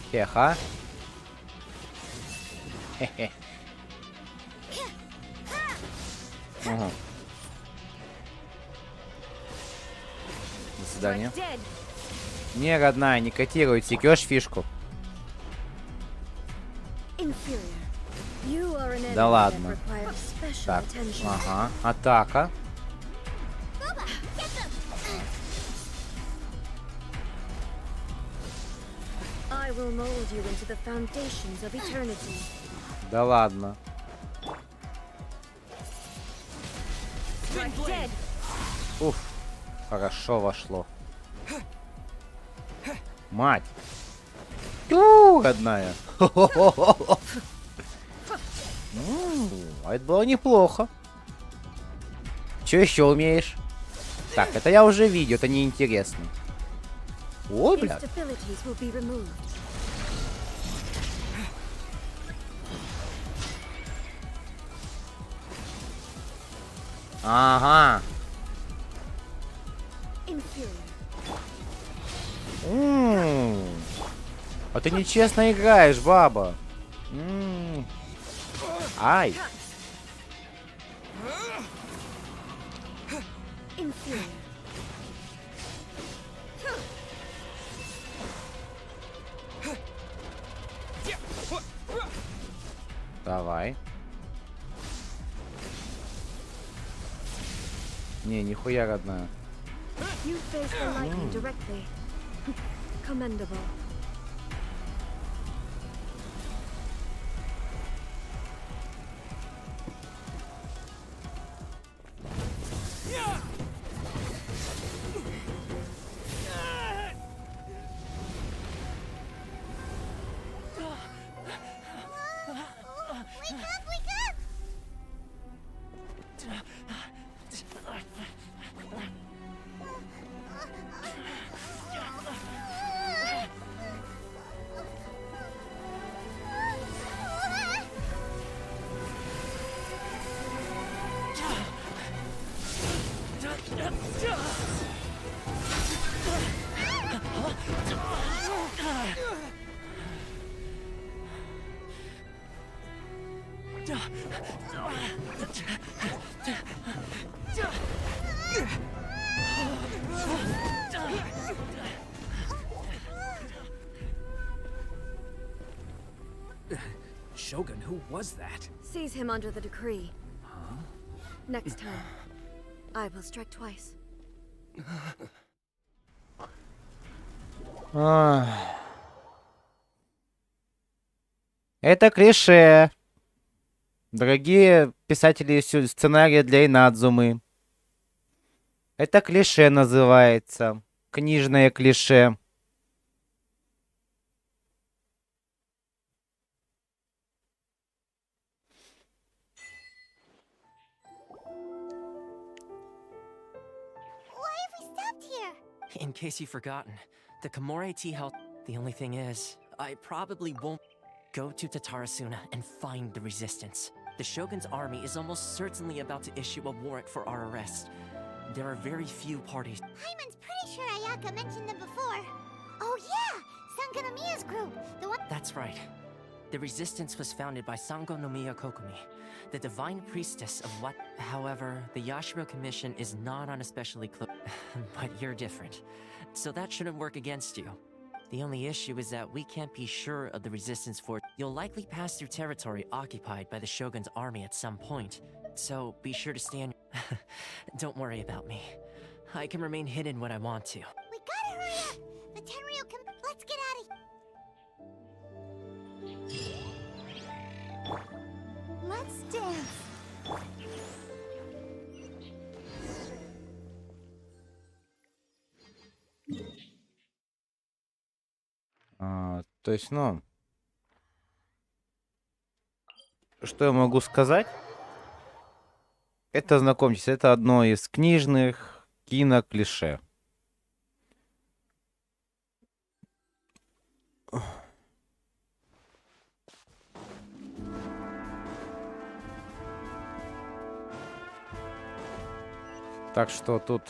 Хеха. Хе-хе. Ага. До свидания. Не, родная, не котирует, секешь фишку. Да ладно. Так, ага, атака. Да ладно. Уф, хорошо вошло. Мать. Родная. А это было неплохо. Че еще умеешь? Так, это я уже видел, это неинтересно. Ой, блядь. Ага. А ты нечестно играешь, баба. Ай. Давай. Не, нихуя, родная. Shogun, who was that? Seize him under the decree. Next time, I will strike twice. Это клише. Дорогие писатели сценария для Инадзумы. Это клише называется. Книжное клише. In case you've forgotten, the Komore tea held. The only thing is, I probably won't go to Tatarasuna and find the resistance. The Shogun's army is almost certainly about to issue a warrant for our arrest. There are very few parties. Paimon's pretty sure Ayaka mentioned them before. Oh yeah! Sango no Miya's group! The one— That's right. The resistance was founded by Sango no Miya Kokumi, the divine priestess of what. However, the Yashiro Commission is not on especially close. But you're different, so that shouldn't work against you. The only issue is that we can't be sure of the resistance for. You'll likely pass through territory occupied by the Shogun's army at some point, so be sure to stay on. Don't worry about me. I can remain hidden when I want to. We gotta hurry up! The Tenryo Let's get out of here! Let's dance! То есть, ну... Что я могу сказать? Это, знакомьтесь, это одно из книжных киноклише. Так что тут...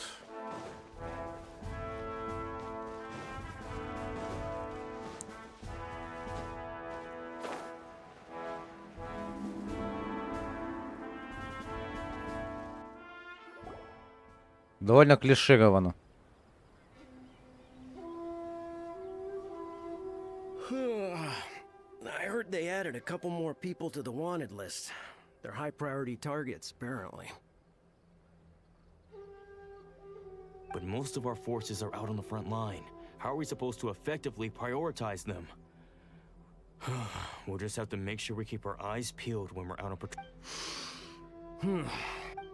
Довольно клишировано. I heard they added a couple more people to the wanted list. They're high priority targets, apparently. But most of our forces are out on the front line. How are we supposed to effectively prioritize them? We'll just have to make sure we keep our eyes peeled when we're out on patrol.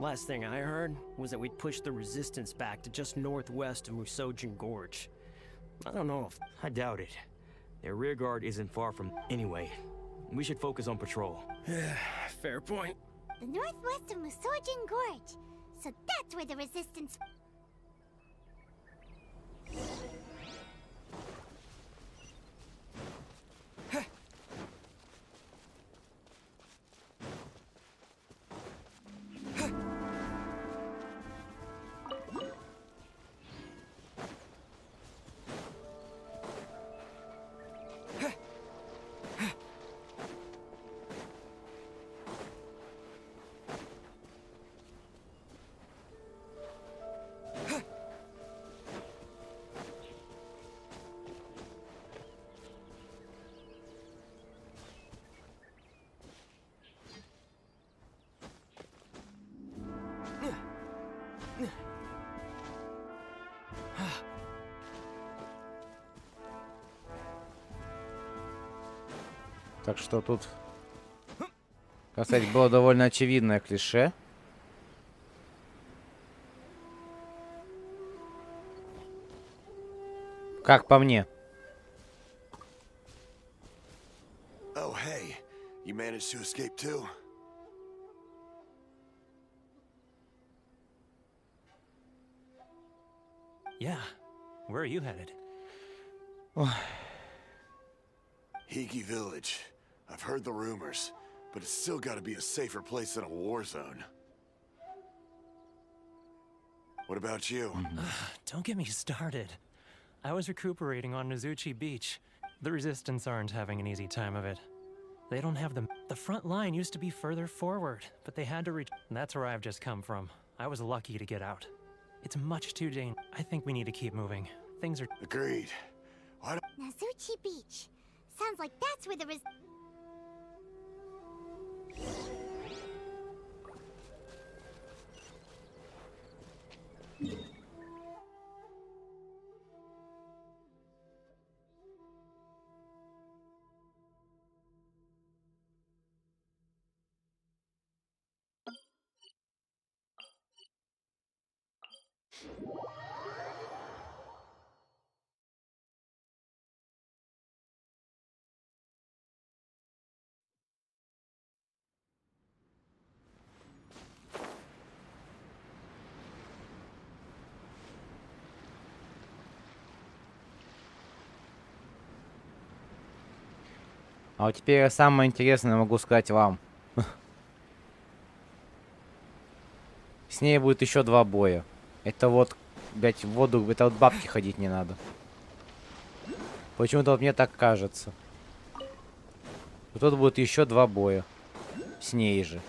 Last thing I heard was that we'd push the resistance back to just northwest of Musojin Gorge. I don't know if... I doubt it. Their rear guard isn't far from... Anyway, we should focus on patrol. Fair point. The northwest of Musojin Gorge. So that's where the resistance... Так что тут, кстати, было довольно очевидное клише. Как по мне. Oh, hey. You managed to escape too? Yeah. Where are you headed? Hiki Village. I've heard the rumors, but it's still gotta be a safer place than a war zone. What about you? Don't get me started. I was recuperating on Nozuchi Beach. The Resistance aren't having an easy time of it. They don't have the front line used to be further forward, but they had to reach. That's where I've just come from. I was lucky to get out. It's much too dangerous. I think we need to keep moving. Things are... Agreed. Nozuchi Beach. Sounds like that's where the А вот теперь самое интересное могу сказать вам. С ней будет еще 2 боя. Это вот, блять, в воду, это вот бабки ходить не надо. Почему-то вот мне так кажется. Вот тут будет еще 2 боя. С ней же.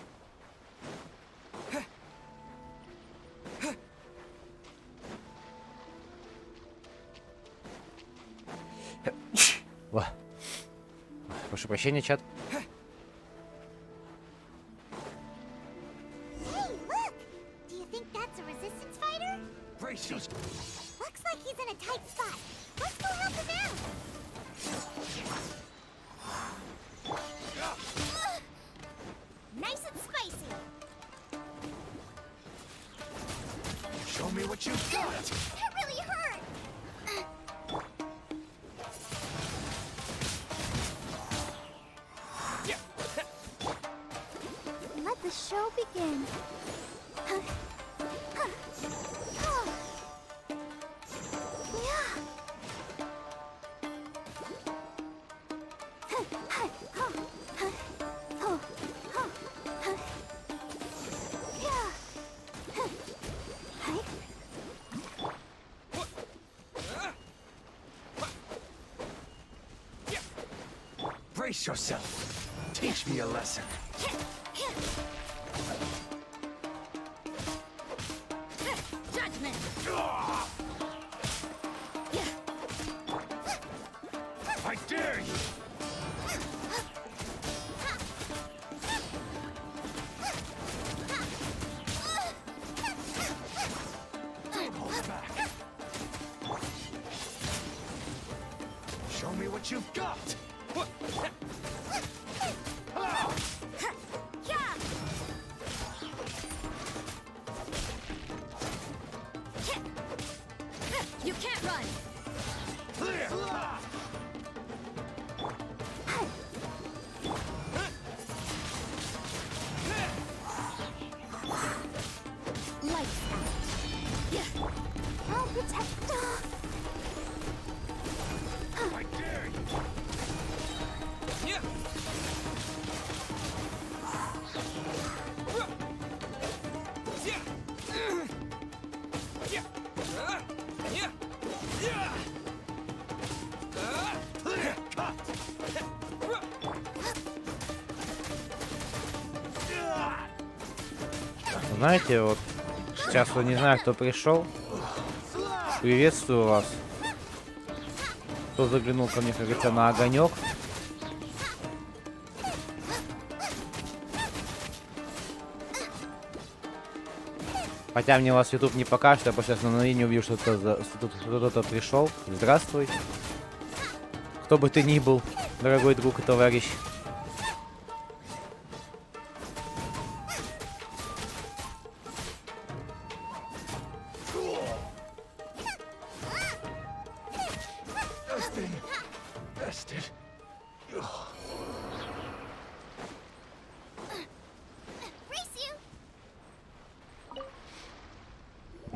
Во. Прошу прощения, чат. Hey, look! Do you think that's a resistance fighter? Brace yourself. Looks like he's in a tight spot. Let's go help him out. Nice and spicy. Show me what you've got. That really hurt. Let the show begin. Brace yourself. Teach me a lesson. Judgment. I dare you. Don't hold back. Show me what you've got. You can't run. Lights out. I'll protect. I dare you. Знаете, вот сейчас вот не знаю, кто пришел. Приветствую вас. Кто заглянул ко мне, как говорится, на огонек. Хотя мне вас YouTube не покажет, я просто сейчас на мгновение увижу, что кто-то пришел. Здравствуй. Кто бы ты ни был, дорогой друг и товарищ.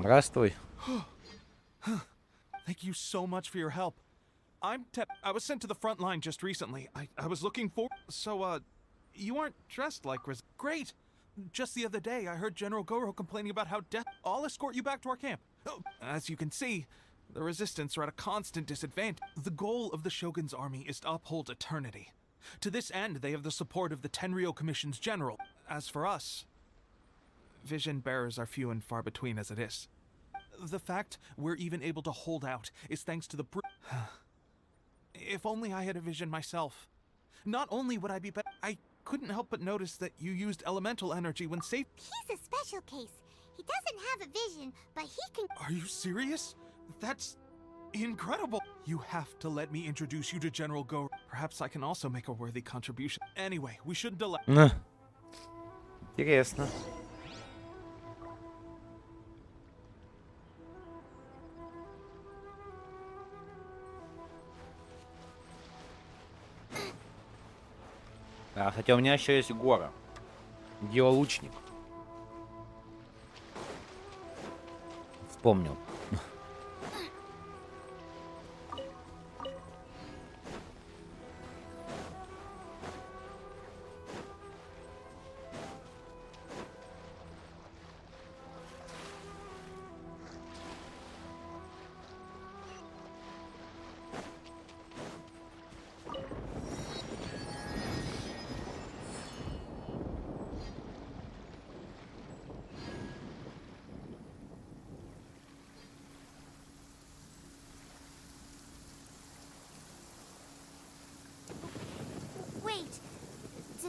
Здравствуй. Thank you so much for your help. I was sent to the front line just recently. I was looking for... So, you aren't dressed like Great! Just the other day, I heard General Goro complaining about how I'll escort you back to our camp. As you can see, the Resistance are at a constant disadvantage. The goal of the Shogun's army is to uphold eternity. To this end, they have the support of the Tenryou Commission's general. As for us, vision bearers are few and far between as it is. The fact we're even able to hold out is thanks to the If only I had a vision myself. Not only would I be better, I couldn't help but notice that you used elemental energy when safe. He's a special case. He doesn't have a vision, but he can... Are you serious? That's incredible. You have to let me introduce you to General Go. Perhaps I can also make a worthy contribution. Anyway, we shouldn't delay. Интересно. А, хотя у меня еще есть гора. Геолучник. Вспомнил.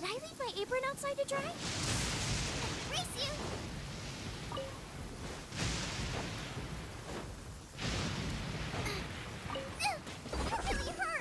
Did I leave my apron outside to dry? Race you! That really hurt!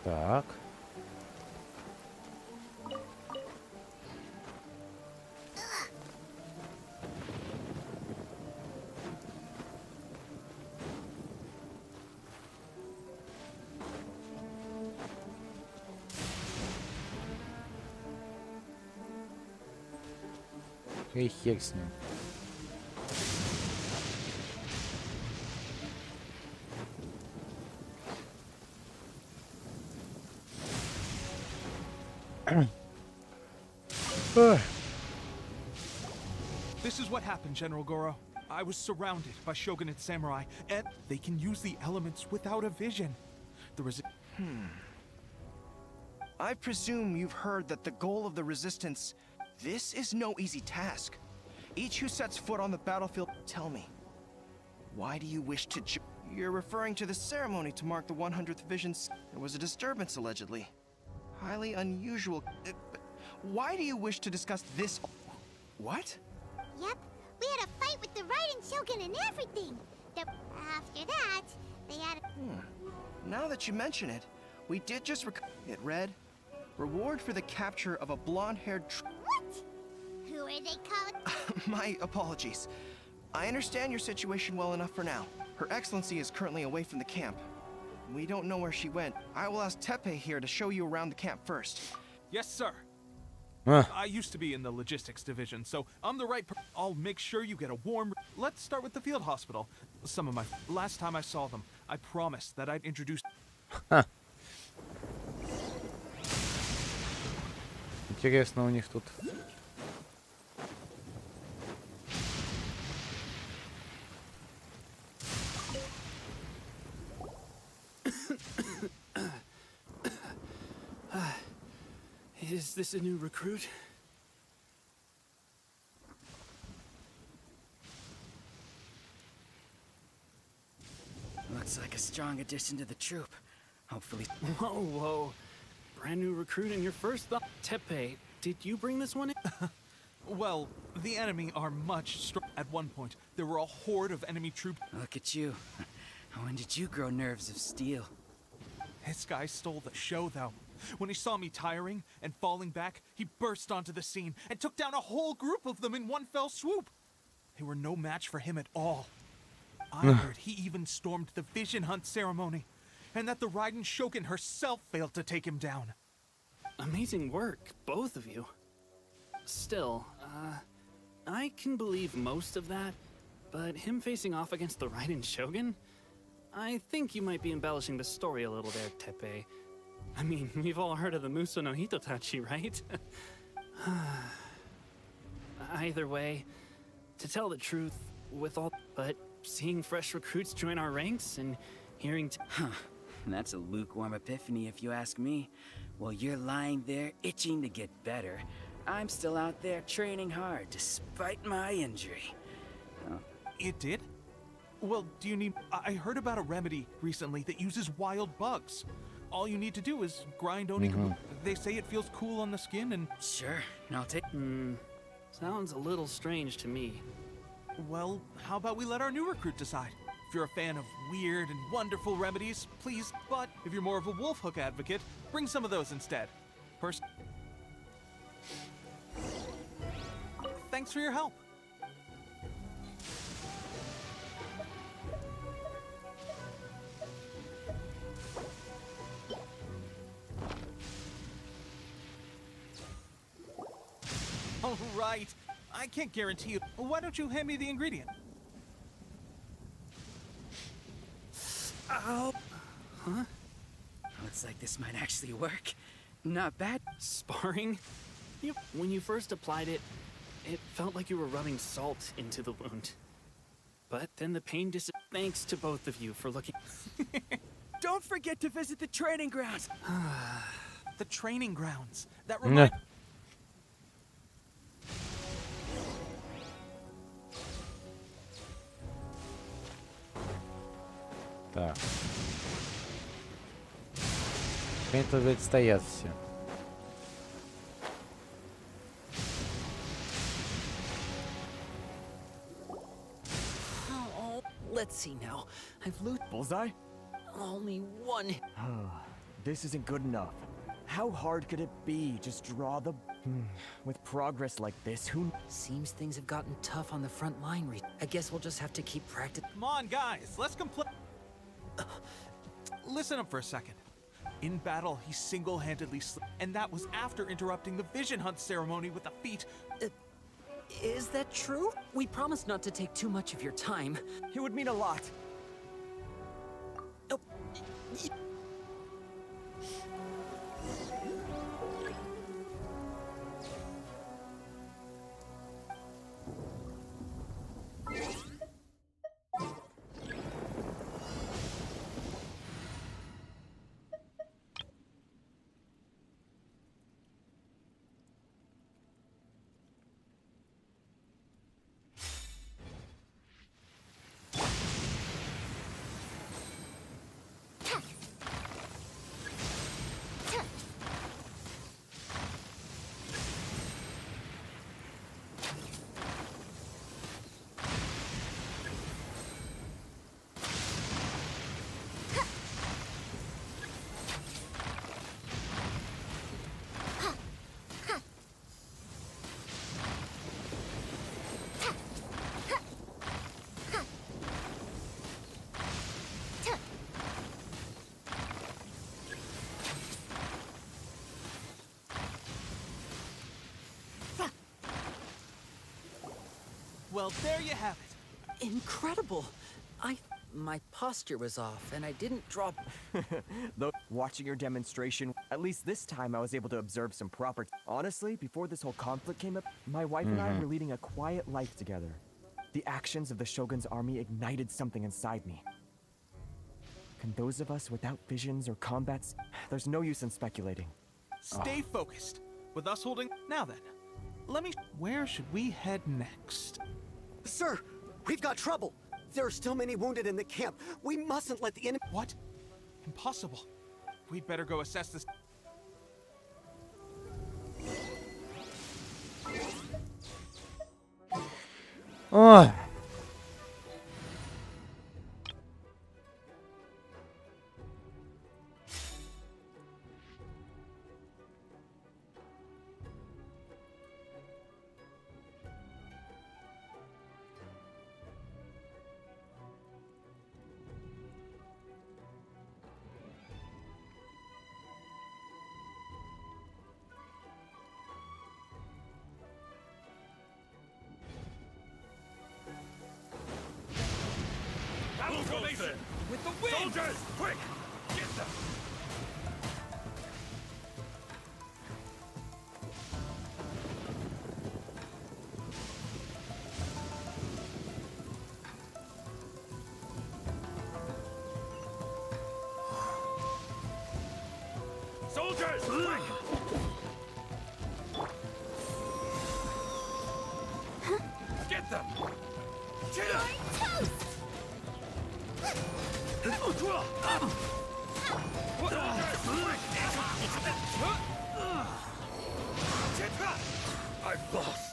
Так. И хер с ним. This is what happened, General Goro. I was surrounded by shogunate samurai, and they can use the elements without a vision. I presume you've heard that the goal of the Resistance... This is no easy task. Each who sets foot on the battlefield... Tell me, why do you wish to... You're referring to the ceremony to mark the 100th Vision's... There was a disturbance, allegedly. Highly unusual... Why do you wish to discuss this... What? Yep, we had a fight with the Raiden Shogun and everything. After that, they had a... Now that you mention it, we did just It read, reward for the capture of a blonde-haired... What? Who are they called? My apologies. I understand your situation well enough for now. Her Excellency is currently away from the camp. We don't know where she went. I will ask Teppei here to show you around the camp first. Yes, sir. I used to be in the logistics division, so I'm the right I'll make sure you get a warm... Let's start with the field hospital. Some of my... Last time I saw them, I promised that I'd introduce... Интересно у них тут. Is this a new recruit? Looks like a strong addition to the troop. Hopefully... Whoa. Brand new recruit in your first thought. Teppei, did you bring this one in? Well, the enemy are much stronger. At one point, there were a horde of enemy troops. Look at you. When did you grow nerves of steel? This guy stole the show, though. When he saw me tiring and falling back, he burst onto the scene and took down a whole group of them in one fell swoop. They were no match for him at all. I heard he even stormed the Vision Hunt ceremony, and that the Raiden Shogun herself failed to take him down. Amazing work, both of you. Still, I can believe most of that, but him facing off against the Raiden Shogun? I think you might be embellishing the story a little there, Teppei. I mean, we've all heard of the Muso no Hitotachi, right? Either way, to tell the truth, but seeing fresh recruits join our ranks and hearing That's a lukewarm epiphany if you ask me. While you're lying there itching to get better, I'm still out there training hard despite my injury. It did? Well, do you need... I heard about a remedy recently that uses wild bugs. All you need to do is grind onigiri. They say it feels cool on the skin and... Sure, I'll take... Sounds a little strange to me. Well, how about we let our new recruit decide? If you're a fan of weird and wonderful remedies, please. But if you're more of a wolf hook advocate, bring some of those instead. Thanks for your help. All right. I can't guarantee you. Why don't you hand me the ingredient? Oh. Huh? Looks like this might actually work. Not bad. Sparring? When you first applied it, it felt like you were rubbing salt into the wound. But then the pain disappeared. Thanks to both of you for looking. Don't forget to visit the training grounds. The training grounds. That reminds. Так. Они тут, блядь, стоят все. Oh, let's see now. I've looted. Bullseye? Only one. This isn't good enough. How hard could it be? Just draw the... With progress like this, who... Seems things have gotten tough on the front line. I guess we'll just have to keep practicing. Come on, guys. Let's complete. Listen up for a second. In battle, he single-handedly slipped, and that was after interrupting the vision hunt ceremony with a feat. Is that true? We promised not to take too much of your time. It would mean a lot. Well, there you have it. Incredible. My posture was off, and I didn't drop. Though, watching your demonstration, at least this time I was able to observe some proper... Honestly, before this whole conflict came up, my wife and I were leading a quiet life together. The actions of the Shogun's army ignited something inside me. Can those of us without visions or combats... There's no use in speculating. Stay focused. With us holding... Now then, let me... Where should we head next? Sir, we've got trouble. There are still many wounded in the camp. We mustn't let the enemy... What? Impossible. We'd better go assess this... Ой. With the wind! Soldiers, quick! Get them! Soldiers, quick! Get them! I've lost.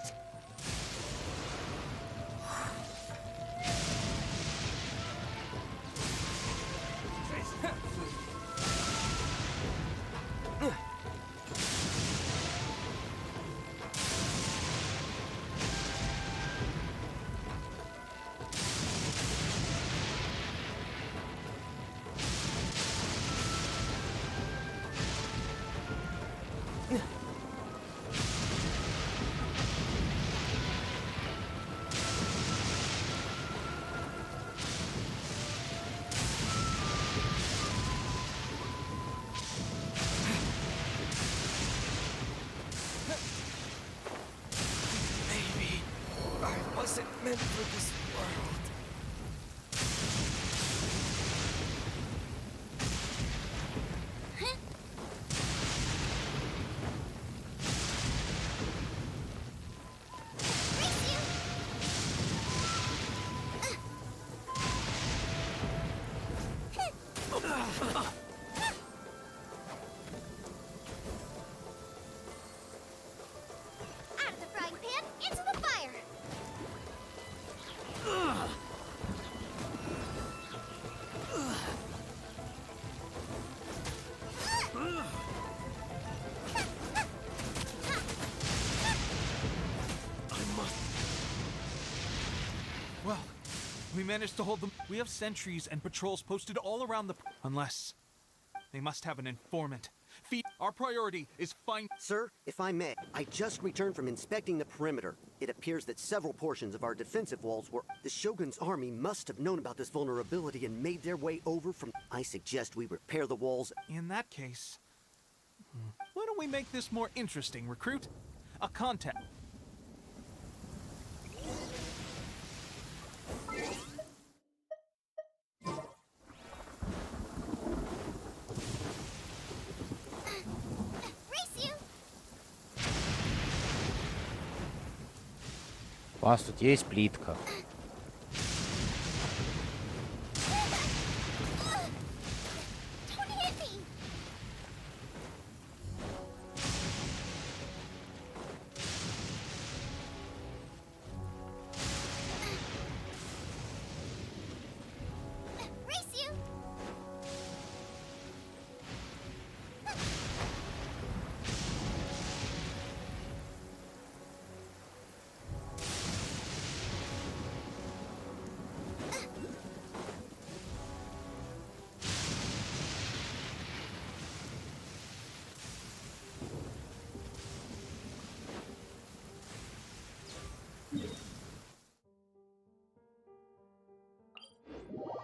wasn't meant for this world. Out of the frying pan, into the fire! Well, we managed to hold them. We have sentries and patrols posted all around the... Unless... They must have an informant. Our priority is find... Sir, if I may, I just returned from inspecting the perimeter. It appears that several portions of our defensive walls were... The Shogun's army must have known about this vulnerability and made their way over from... I suggest we repair the walls... In that case... Why don't we make this more interesting, recruit? A contact. У вас тут есть плитка. Don't hit me! Race you!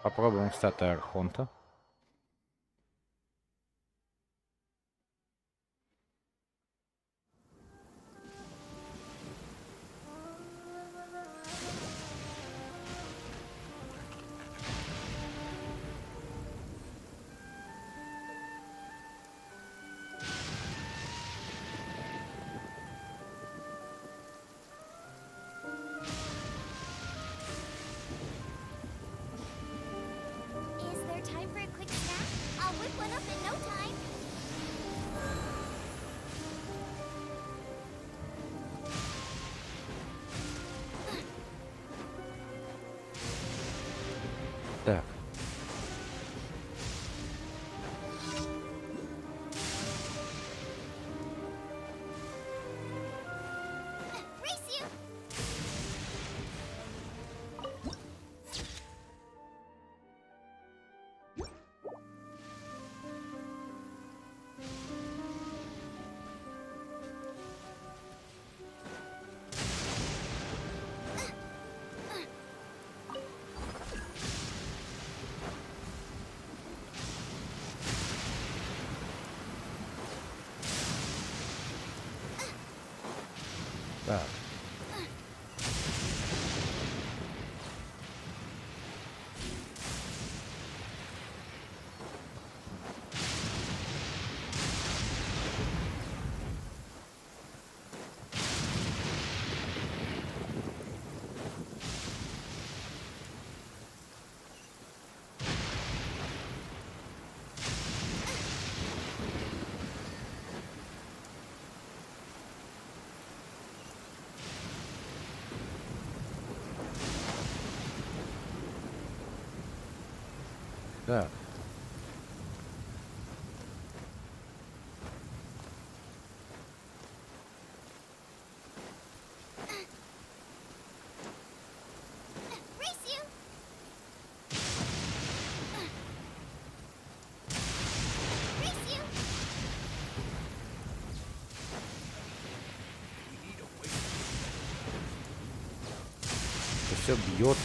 Попробуем стати Архонта. Is there time for a quick snack? I'll whip one up in no time. Так. Race you! Так. Так. Race you! Race you! Это все бьет.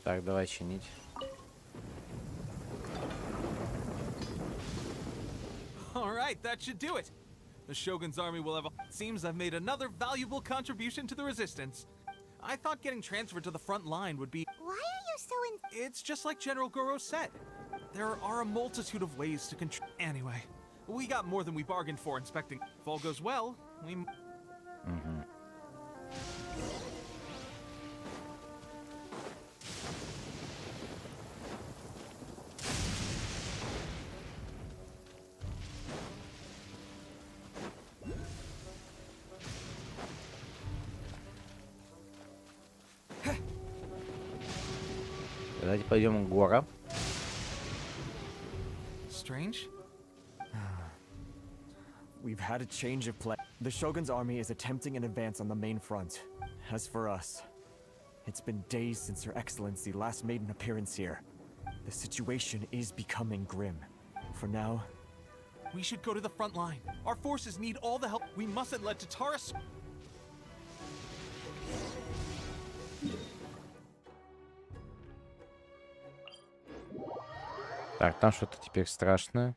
Так, давай чинить. All right, that should do it. The Shogun's army will have. Seems I've made another valuable contribution to the resistance. I thought getting transferred to the front line would be. Why are you so It's just like General Goro said. There are a multitude of ways to control. Anyway, we got more than we bargained for inspecting. If all goes well, we. Давайте пойдем к горам. Strange? We've had a change of plan. The Shogun's army is attempting an advance on the main front. As for us, it's been days since Her Excellency last made an appearance here. The situation is becoming grim. For now, We should go to the front line. Our forces need all the help. We mustn't let Tataris. Так, там что-то теперь страшное.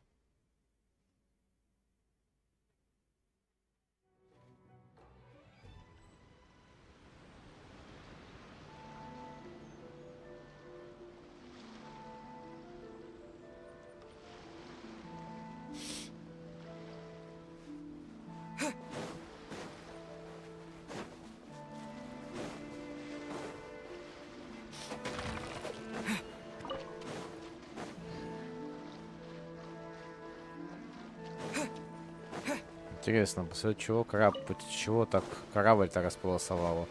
Интересно, после чего чего так корабль-то располосовало?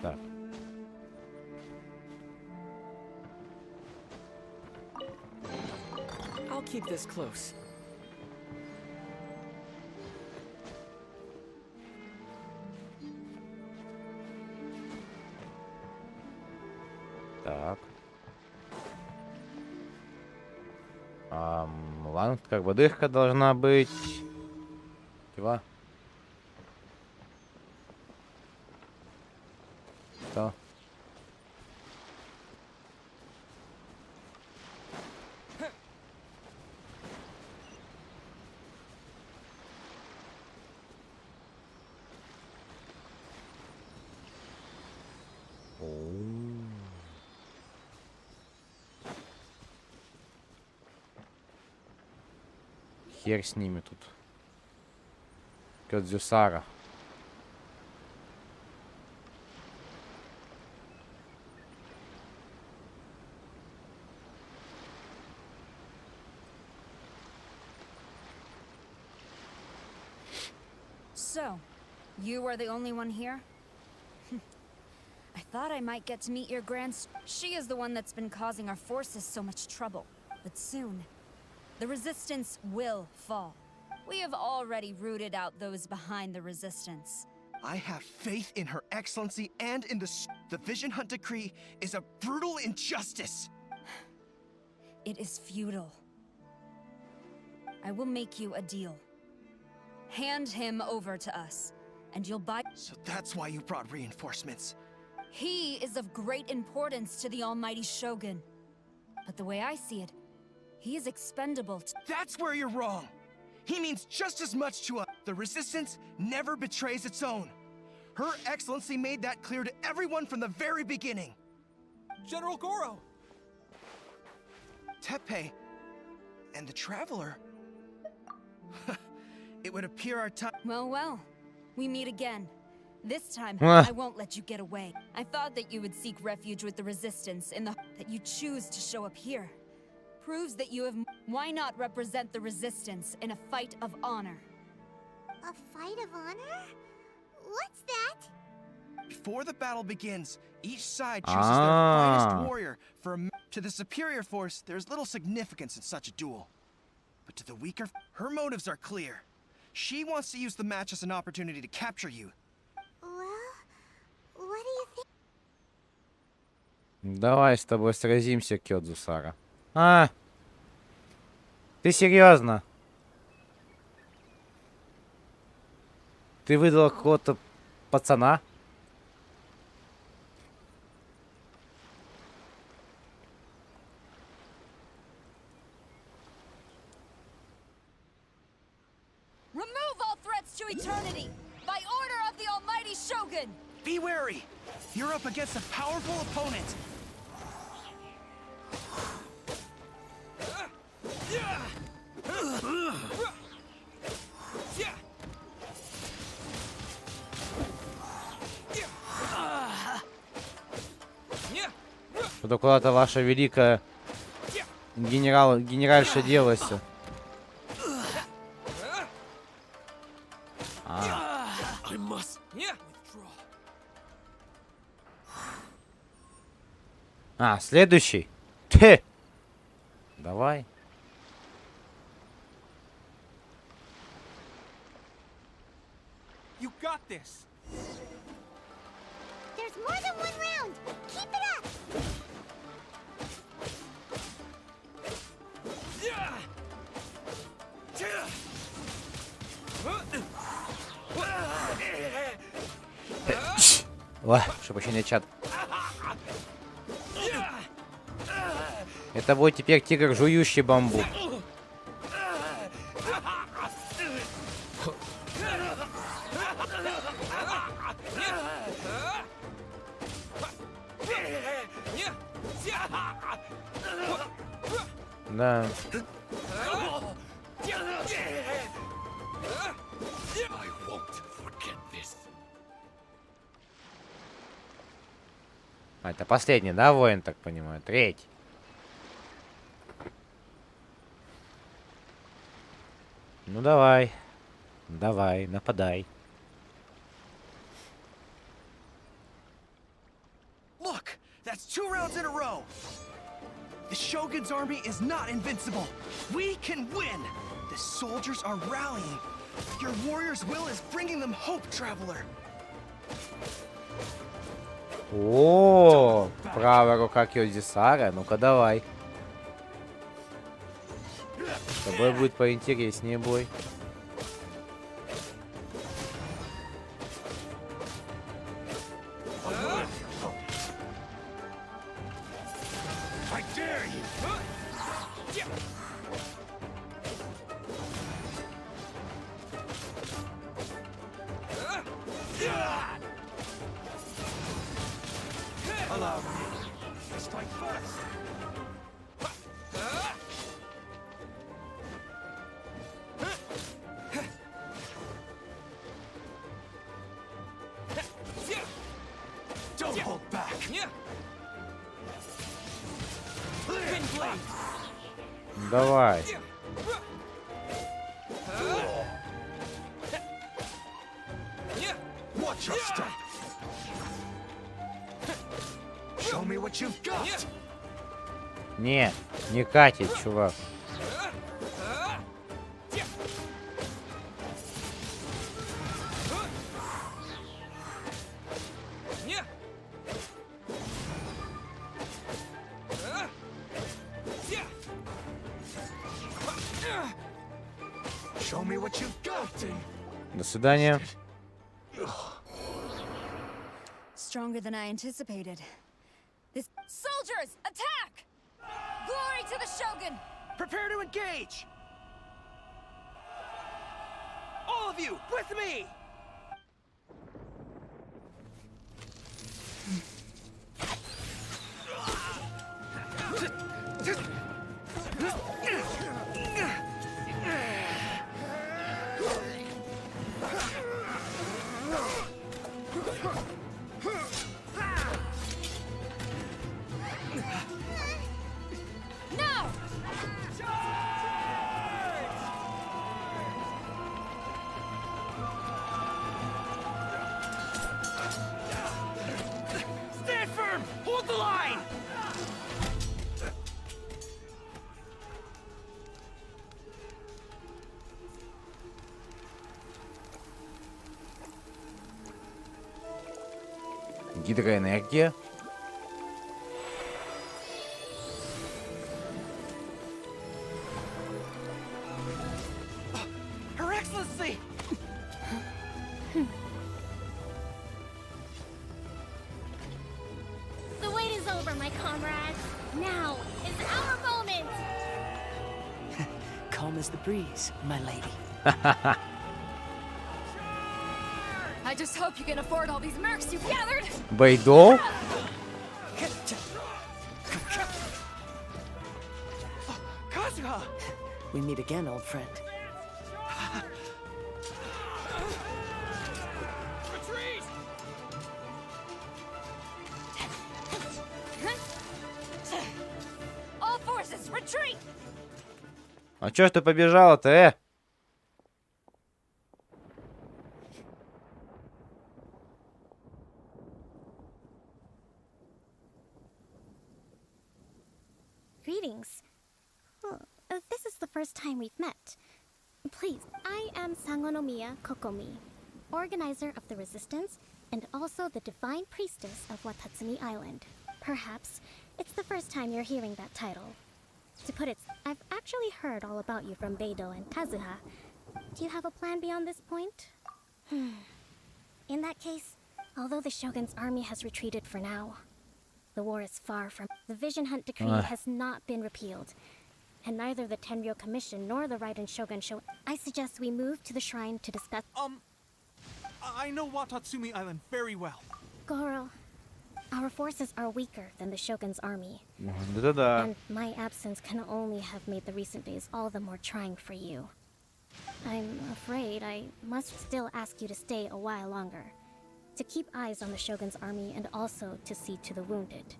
Так. I'll keep this close. Так. Ладно, как бы дырка должна быть. Чего? Что? Хер с ними тут. Кадзюсара. So, you are the only one here? I thought I might get to meet your She is the one that's been causing our forces so much trouble. But soon, the resistance will fall. We have already rooted out those behind the resistance. I have faith in Her Excellency and in the Vision Hunt Decree is a brutal injustice. It is futile. I will make you a deal. Hand him over to us, and you'll buy. So that's why you brought reinforcements. He is of great importance to the Almighty Shogun. But the way I see it, he is expendable. That's where you're wrong. He means just as much to us. The Resistance never betrays its own. Her Excellency made that clear to everyone from the very beginning. General Goro! Tepe and the Traveler. It would appear our time. Well, we meet again. This time, I won't let you get away. I thought that you would seek refuge with the Resistance in the that you choose to show up here. Proves that you have. Why not represent the Resistance in a fight of honor? A fight of honor? What's that? Before the battle begins, each side chooses their finest warrior for to the superior force. There's little significance in such a duel, but to the weaker, her motives are clear. She wants to use the match as an opportunity to capture you. Well, what do you think? Давай с тобой сразимся, Кёдзу-сара. А! Ты серьезно? Ты выдала какого-то пацана? Remove all threats to eternity by order of the almighty Shogun. Be wary! You're up against a powerful opponent! Что-то куда-то ваша великая генеральша делась. А, следующий. Ты. Давай. You got this. There's more than one round. Keep it up. Ой, что прощения, чат. Это будет теперь тигр, жующий бамбук. Да. А, это последний, да, воин, так понимаю? Третий. Ну давай. Давай, нападай. Look! That's 2 rounds in a row! The Shogun's army is not invincible! We can win! The soldiers are rallying! Your warrior's will is bringing them hope, traveler! О, правая рука Кёдзисара. Ну-ка давай. С тобой будет поинтереснее бой. Don't hold back! Давай. Watch your step! Show me what you've got! Не, не катит, чувак. Show me what you've got! До свидания. Stronger than I anticipated. This soldiers, attack! Glory to the Shogun! Prepare to engage! All of you, with me! No! Stand firm! Hold the line! Гидроэнергия. comrades. Now is our moment. Calm as the breeze, my lady. I just hope you can afford all these mercs you've gathered. Байдо? Kazuha! We meet again, old friend. Retreat! All forces, retreat! А чё ж ты побежала-то, Greetings. Well, this is the first time we've met. Please, I am Sangonomiya Kokomi, organizer of the Resistance and also the Divine Priestess of Watatsumi Island. Perhaps it's the first time you're hearing that title. To put it, I've actually heard all about you from Beidou and Kazuha. Do you have a plan beyond this point? In that case, although the Shogun's army has retreated for now, the war is far from... The Vision Hunt Decree has not been repealed, and neither the Tenryou Commission nor the Raiden Shogun show... I suggest we move to the shrine to discuss... I know Watatsumi Island very well. Goro, our forces are weaker than the Shogun's army. Да-да-да. And my absence can only have made the recent days all the more trying for you. I'm afraid I must still ask you to stay a while longer, to keep eyes on the Shogun's army and also to see to the wounded.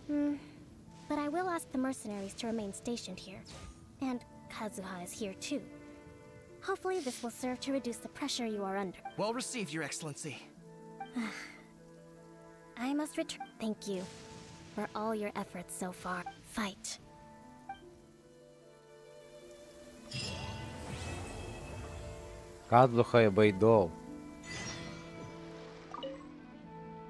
But I will ask the mercenaries to remain stationed here, and Kazuha is here too. Hopefully this will serve to reduce the pressure you are under. Well received, Your Excellency. I must return. Thank you for all your efforts so far. Fight. Кадлуха и Байдо.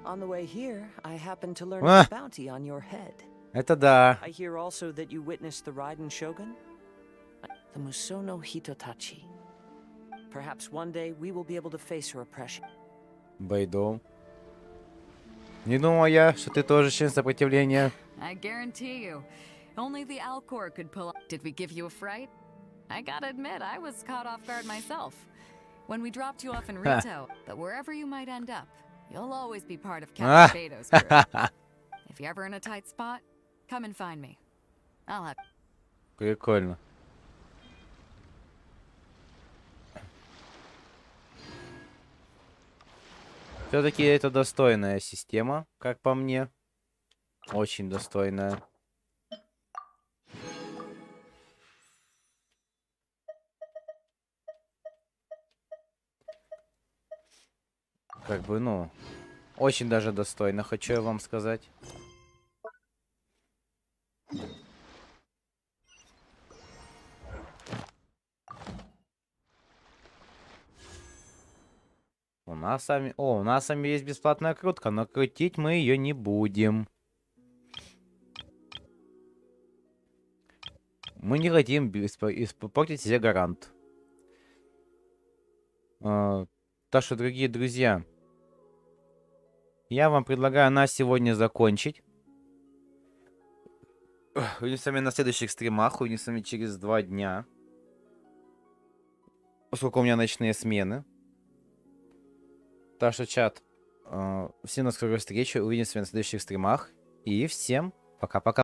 On the way here, I happened to learn of the bounty on your head. Это да. I hear also that you witnessed the Raiden Shogun? The Musono Hitotachi. Perhaps one day we will be able to face her oppression. Байдо. Не думал я, что ты тоже член сопротивления. I guarantee you, only the Alcor could pull off. Did we give you a fright? I gotta admit, I was caught off guard myself. When we dropped you off in Rito, that wherever you might end up, you'll always be part of Captain Beido's crew. If you're ever in a tight spot, come and find me. I'll have... Прикольно. Все-таки это достойная система, как по мне. Очень достойная. Как бы, ну, очень даже достойно, хочу я вам сказать. У нас с вами есть бесплатная крутка, но крутить мы ее не будем. Мы не хотим испортить себе гарант. Так что, дорогие друзья, я вам предлагаю на сегодня закончить. Увидимся с вами на следующих стримах, увидимся с вами через 2 дня. Поскольку у меня ночные смены. Так что, чат, всем до скорой встречи, увидимся с вами на следующих стримах. И всем пока-пока.